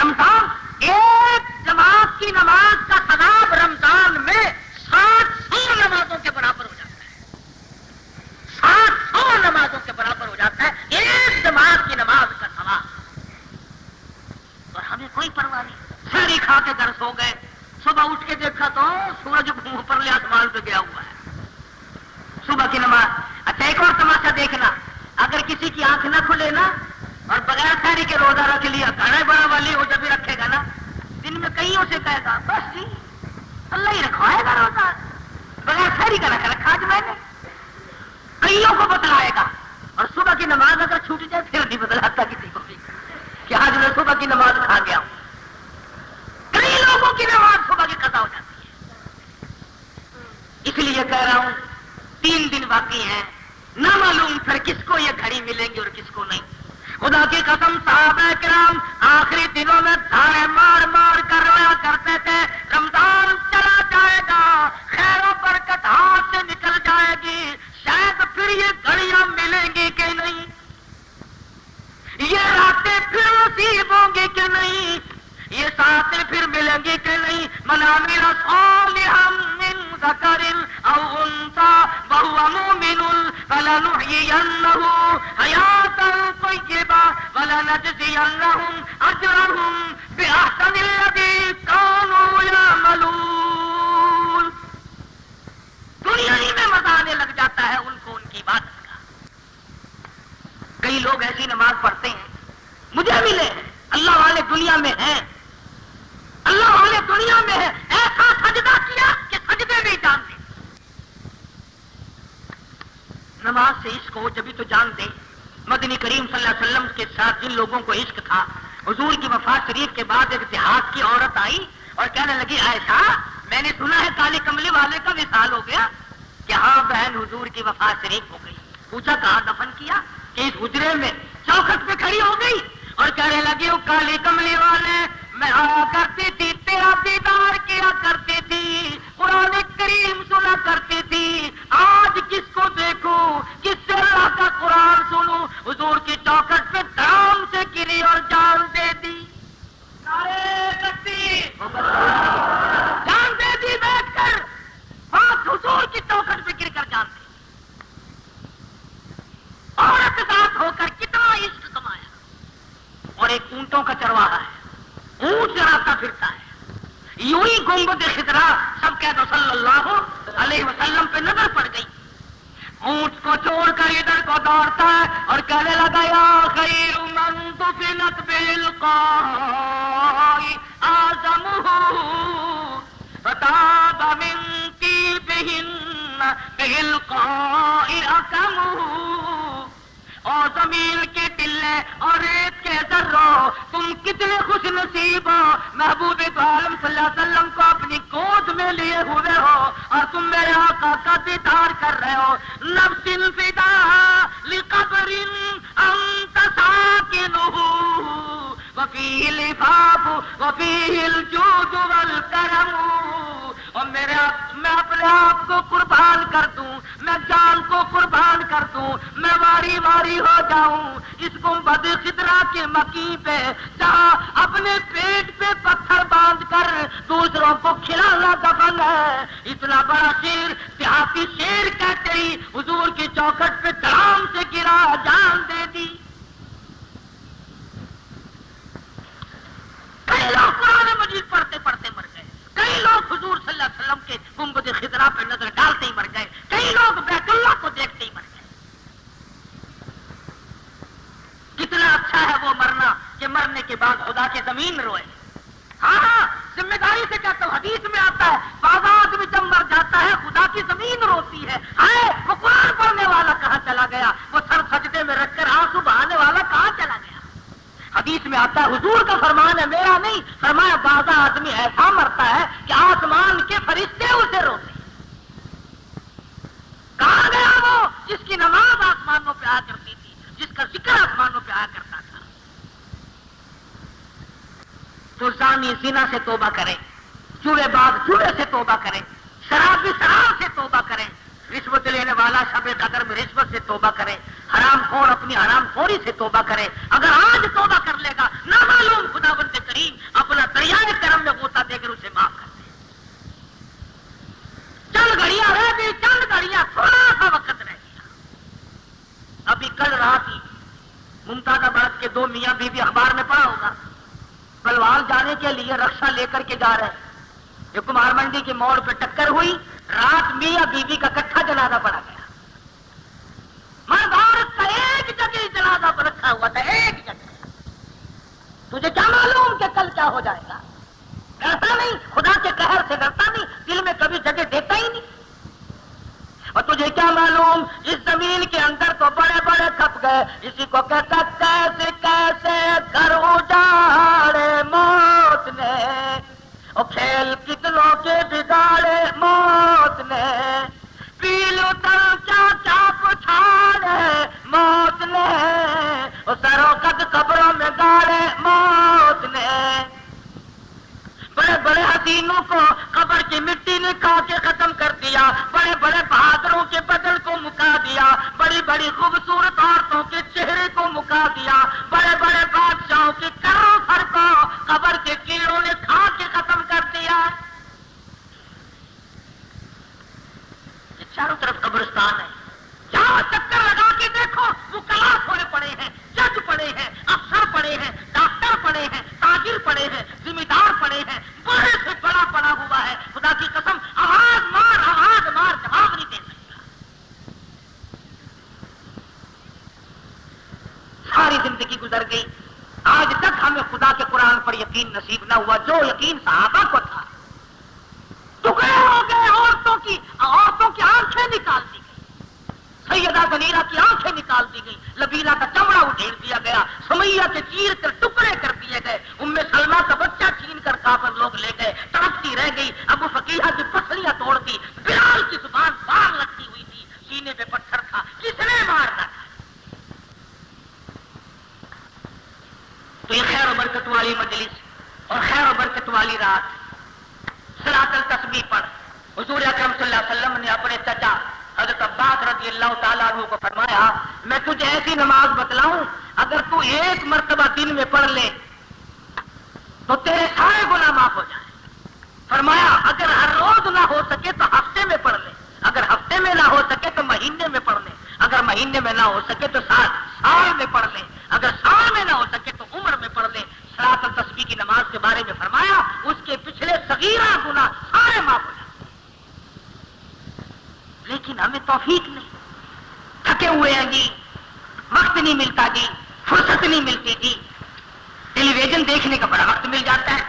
رمضان، ایک جماعت کی نماز کا ثواب رمضان میں 700 نمازوں کے برابر ہو جاتا ہے. 700 نمازوں کے برابر ہو جاتا ہے ایک جماعت کی نماز کا ثواب. اور ہمیں کوئی پرواہ نہیں، ساری کھا کے گھر سو گئے، صبح اٹھ کے دیکھا تو سورج اوپر آسمان پہ گیا ہوا ہے. صبح کی نماز. اچھا ایک اور تماشا دیکھنا، اگر کسی کی آنکھ نہ کھلے نا اور بغیر سحری کے روزہ رکھ لیا، گھر بڑا والی ہو جب بھی رکھے گا نا، دن میں کئی اسے کہے گا بس جی اللہ ہی رکھوائے گا روزہ، بغیر سحری کا رکھا آج میں نے. کئیوں کو بتلائے گا. اور صبح کی نماز اگر چھوٹ جائے پھر نہیں بدلاتا کسی کو بھی کہ آج میں صبح کی نماز کھا گیا ہوں. کئی لوگوں کی نماز صبح کی قضا ہو جاتی ہے. اس لیے کہہ رہا ہوں 3 دن باقی ہیں، نہ معلوم پھر کس کو یہ گھڑی ملیں گی اور کس کو نہیں. خدا کی قسم صحابہ کرام آخری دنوں میں دھاڑے مار مار کر رویا کرتے تھے رمضان چلا جائے گا، خیر و برکت ہاتھ سے نکل جائے گی، شاید پھر یہ گھڑیاں ملیں گی کہ نہیں، یہ راتیں پھر نصیب ہوں گی کہ نہیں، یہ ساتیں پھر ملیں گی کہ نہیں. من عمل صالحا من ذکر او انثى وهو مؤمن فلنحيينه حياة طيبة ولنجزينهم اجرهم باحسن الذي كانوا يعملون. دنیا ہی میں مزہ آنے لگ جاتا ہے ان کو ان کی عبادت کا. کئی لوگ ایسی نماز پڑھتے ہیں مجھے ملے اللہ والے دنیا میں ہیں، اللہ والے دنیا میں ہے، ایسا سجدہ کیا کہ سجدے میں جان دے. نماز سے عشق ہو جبھی تو جان دے. مدنی کریم صلی اللہ علیہ وسلم کے ساتھ جن لوگوں کو عشق تھا، حضور کی وفات شریف کے بعد ایک دیہات کی عورت آئی اور کہنے لگی عائشہ میں نے سنا ہے کالے کملے والے کا وصال ہو گیا. کہ ہاں بہن حضور کی وفات شریف ہو گئی. پوچھا کہاں دفن کیا؟ کہ اس حجرے میں. چوکھٹ پہ کھڑی ہو گئی اور کہنے لگی وہ کالے کملے والے میں آیا کرتی تھی، تیرا دیدار کیا کرتی تھی، قرآن کریم سنا کرتی تھی، آج کس کو دیکھوں، کس سے اللہ کا قرآن سنوں. حضور کی چوکھٹ پہ دھڑام سے گری اور جان دے دی. جان دے دی بیٹھ کر، بات حضور کی چوکھٹ پہ گر کر جان دے. عورت ذات ہو کر کتنا عشق کمایا. اور ایک اونٹوں کا چرواہا ہے، اونٹ چراتا پھرتا ہے، یوں ہی گنبد خضرا سب کہہ دو صلی اللہ علیہ وسلم پہ نظر پڑ گئی. اونٹ کو چھوڑ کر ادھر کو دوڑتا ہے اور کہنے لگا یا خیر من دفنت بالقاء اعظمہ فتاب من طیبہن بالقاء اکمہ. اور زمین کے ٹلے اور ریت کے ذروں تم کتنے خوش نصیب ہو، محبوب عالم صلی اللہ علیہ وسلم کو اپنی گود میں لیے ہوئے ہو اور تم میرے آقا کا دیدار کر رہے ہو. نفس فدا لقبر انت ساکنہ وفیہ العفاف وفیہ الجود والکرم. اور میں اپنے آپ کو قربان کر دوں، میں جان کو قربان کر دوں، میں واری واری ہو جاؤں اس گنبد خضرا کے مکی پہ جہاں اپنے پیٹ پہ پتھر باندھ کر دوسروں کو کھلانا دفن ہے. اتنا بڑا شیر دیہاتی شیر کہتے ہی حضور کی چوکھٹ پہ دھڑام سے گرا، جان دے دی. کئی لوگ قرآن مجید پڑھتے پڑھتے مر گئے، کئی لوگ حضور صلی اللہ علیہ وسلم کے گنبد خضرا پہ نظر ڈالتے ہی مر گئے، کئی لوگ بیت اللہ کو دیکھتے ہی مر گئے. کتنا اچھا ہے وہ مرنا کہ مرنے کے بعد خدا کی زمین روئے. ہاں ذمہ داری سے کہتا ہوں، حدیث میں آتا ہے بعض آدمی جب مر جاتا ہے خدا کی زمین روتی ہے. وہ قرآن پڑھنے والا کہاں چلا گیا، وہ سر سجدے میں رکھ کر آنسو بہانے والا کہاں چلا گیا. حدیث میں آتا ہے، حضور کا فرمان ہے میرا نہیں، فرمایا بعض آدمی ایسا مرتا ہے کہ آسمان کے فرشتے اسے روتے. کہاں گیا وہ جس کی نماز آسمانوں پہ آ کرتی تھی، جس کا ذکر آسمانوں پہ آیا کرتا تھا. تو زانی زنا سے توبہ کرے, جوئے باز جوئے سے توبہ کرے, شرابی شراب سے توبہ کرے, رشوت لینے والا شب قدر میں رشوت سے توبہ کرے, حرام خور اپنی حرام خوری سے توبہ کرے. اگر آج توبہ کر لے گا نامعلوم خداوند کریم اپنا دریائے کرم میں غوطہ دے کر اسے معاف کر دے. چند گھڑیاں رہ گئی, چند گھڑیاں, تھوڑا سا وقت رہ گیا. ابھی کل رات ہی ممتاز آباد کے 2 میاں بیوی اخبار میں پڑھا ہوگا, بلوال جانے کے لیے رکشا لے کر کے جا رہے ہیں. جو کمار منڈی کے موڑ پہ ٹکر ہوئی, رات میاں بیوی کا کٹھا جنازہ پڑا گیا. مرد عورت کا ایک جگہ جنازہ رکھا ہوا تھا, ایک جگہ. تجھے کیا معلوم کہ کل کیا ہو جائے گا؟ ڈرتا نہیں, خدا کے قہر سے ڈرتا نہیں, دل میں کبھی جگہ دیتا ہی نہیں. اور تجھے کیا معلوم اس زمین کے اندر تو بڑے بڑے کھپ گئے. اسی کو کہتا کیسے کیسے گھر اجاڑے موت نے, اور کھیل کتنوں کے بگاڑے موت نے, پیل اتر کیا کیا پچھاڑے موت نے, اور سروں قد قبروں میں گاڑے موت نے. بڑے بڑے حسینوں کو قبر کی مٹی نے کھا کے ختم کر دیا, بڑے بڑے بہادروں کے بدن کو مکا دیا, بڑی بڑی خوبصورت عورتوں کے چہرے کو مکا دیا, بڑے بڑے بادشاہوں کے کروں سر کو قبر کے کیڑوں نے کھا کے ختم کر دیا. چاروں طرف قبرستان ہے, جہاں چکر لگا کے دیکھو وہ کلاس ہوئے پڑے ہیں, جج پڑے ہیں, افسر پڑے ہیں, ڈاکٹر پڑے ہیں, تاجر پڑے ہیں, ذمہ دار پڑے ہیں, بڑے سے بڑا پڑا ہوا ہے. خدا کی قسم آواز مار جواب نہیں دے سکتا. ساری زندگی گزر گئی, آج تک ہمیں خدا کے قرآن پر یقین نصیب نہ ہوا جو یقین صحابہ کو تھا. ٹکڑے ہو گئے, عورتوں کی آنکھیں نکال دی گئی, سیدہ زنیرہ کی آنکھیں نکال دی گئی, لبیلا کا چمڑا ادھیڑ دیا گیا, سمیہ کے چیر کر ٹکڑے کر دیے گئے, ام سلمہ کا بچہ چھین کر کافر لوگ لے گئے, تڑپتی رہ گئی. ابو فقیہ کی پسلیاں توڑ دی, بلال کی زبان باہر لگتی ہوئی تھی, سینے پہ پتھر تھا, کس نے مارنا تھا؟ تو یہ خیر و برکت والی مجلس اور خیر و برکت والی رات, صلاۃ التسبیح پڑھ. حضور اکرم صلی اللہ علیہ وسلم نے اپنے چچا حضرت عباس رضی اللہ تعالیٰ عنہ کو فرمایا, میں تجھے ایسی نماز بتلاؤں اگر تو ایک مرتبہ دن میں پڑھ لے تو تیرے سارے گناہ معاف ہو جائیں. فرمایا اگر ہر روز نہ ہو سکے تو ہفتے میں پڑھ لے, اگر ہفتے میں نہ ہو سکے تو مہینے میں پڑھ لے, اگر مہینے میں نہ ہو سکے تو سال میں پڑھ لے, اگر سال میں نہ ہو سکے تو عمر میں پڑھ لے. صلاۃ التسبیح کی نماز کے بارے میں فرمایا اس کے پچھلے صغیرہ گناہ سارے معاف ہو جائیں. لیکن ہمیں توفیق نہیں, تھکے ہوئے ہیں جی, وقت نہیں ملتا جی, فرصت نہیں ملتی جی. ٹیلی ویژن دیکھنے کا بڑا وقت مل جاتا ہے,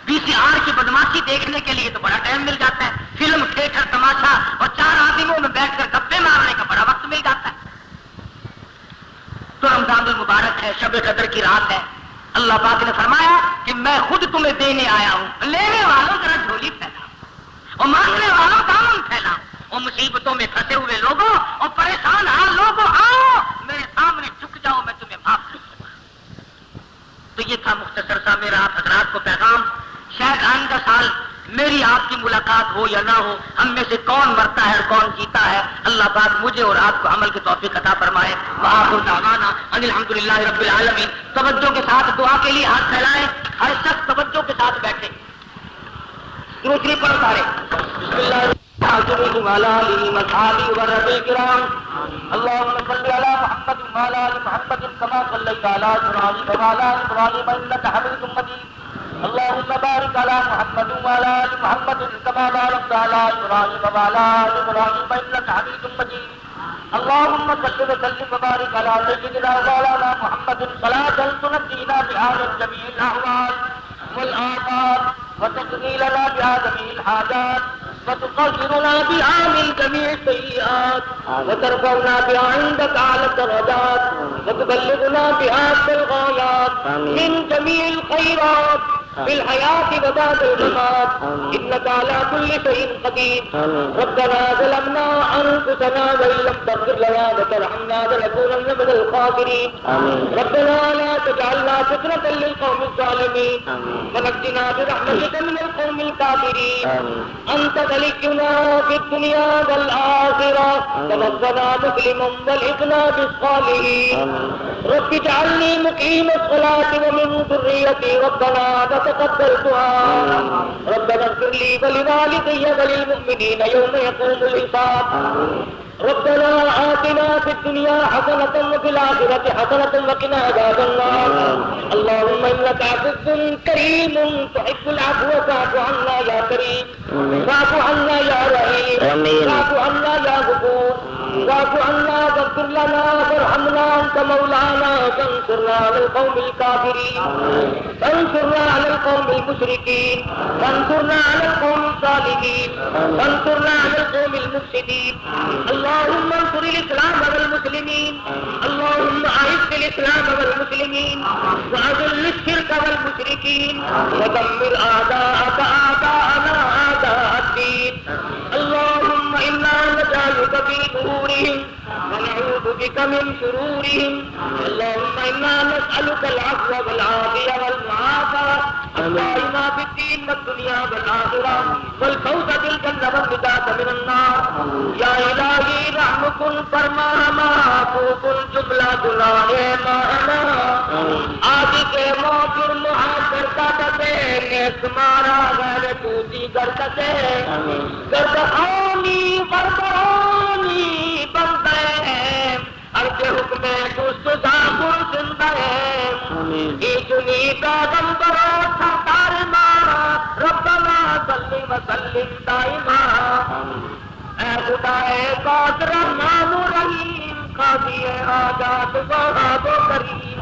VCR کی بدماشی دیکھنے کے لیے تو بڑا ٹائم مل جاتا ہے, فلم تھیٹر تماشا اور 4 آدمیوں میں بیٹھ کر گپے مارنے کا بڑا وقت مل جاتا ہے. تو رمضان المبارک ہے, شب قدر کی رات ہے. اللہ پاک نے فرمایا کہ میں خود تمہیں دینے آیا ہوں, لینے والوں ذرا جھولی پھیلاؤ اور مانگنے والوں دامن پھیلاؤ. اور مصیبتوں میں پھنسے ہوئے لوگوں اور پریشان لوگوں آؤ میرے سامنے جھک جاؤ, میں تمہیں معاف کر دوں گا. تو یہ تھا مختصر سا میرا آپ حضرات کو پیغام. شاید آئندہ سال میری آپ کی ملاقات ہو یا نہ ہو, ہم میں سے کون مرتا ہے اور کون جیتا ہے, اللہ پاک مجھے اور آپ کو عمل کی توفیق عطا فرمائے. وآخر دعوانا ان الحمدللہ رب العالمین. توجہ کے ساتھ دعا کے لیے ہاتھ پھیلائیں, ہر شخص توجہ کے ساتھ بیٹھے. دوسری پڑھ سارے بسم اللہ وعلى آله وصحبه وربي الكرام. اللهم صل على محمد وعلى آل محمد كما صليت على إبراهيم وعلى آل إبراهيم إنك حميد مجيد. اللهم بارك على محمد وعلى آل محمد كما باركت على إبراهيم وعلى آل إبراهيم إنك حميد مجيد. اللهم صل وسلم وبارك على سيدنا ومولانا محمد صلاة تنجينا بها من جميع الأهوال والآفات وتقضي لنا بها جميع الحاجات وتطهرنا بها من جميع السيئات وترفعنا بها عندك أعلى الدرجات وتبلغنا بها أقصى الغايات من جميع الخيرات في الحياة وبعد الممات إنك على كل شيء قدير ربنا ظلمنا أنفسنا وإن لم تغفر لنا وترحمنا لنكونن من الخاسرين ربنا لا تجعلنا فتنة للقوم الظالمين ونجنا برحمتك من القوم الكافرين أنت ولينا في الدنيا والآخرة توفنا مسلما والحقنا بالصالحين رب اجعلني مقيم الصلاة ومن ذريتي ربنا وتقبل دعاء ربنا اغفر لي ولوالدي وللمؤمنين يوم يقوم الحساب ربنا آتنا في الدنيا حسنة وفي الآخرة حسنة وقنا عذاب النار اللهم إنك عفو كريم تحب العفو فاعف عنا يا كريم فاعف عنا يا رحيم فاعف عنا يا غفور واعف عنا واغفر لنا وارحمنا أنت مولانا فانصرنا على القوم الكافرين فانصرنا على القوم المشركين فانصرنا على القوم الظالمين فانصرنا على القوم المفسدين اللهم انصر الإسلام والمسلمين اللهم أعز الإسلام والمسلمين وأذل الشرك والمشركين ودمر أعداءك أعداءنا أعداء الدين اللهم إنا نجعلك في نورهم ونعوذ بك من شرورهم اللهم إنا نسألك العفو والعافية والمعافاة الدائمة في الدين والدنيا والآخرة والفوز بالجنة والنجاة من النار یا الہی رحم کن فرما معفو کن جملہ گناہ مانا آج کے موجر محاصر کا بتے نیس مارا غیر توتی گردتے گردہانی بربرانی بندے عرض حکم دوست زاگر زندہ ایجنی پیغمبروں سردار مارا ربنا صلی وسلم دائما اے خدائے پاک رحمان و رحیم قاضی حاجات وہاب و کریم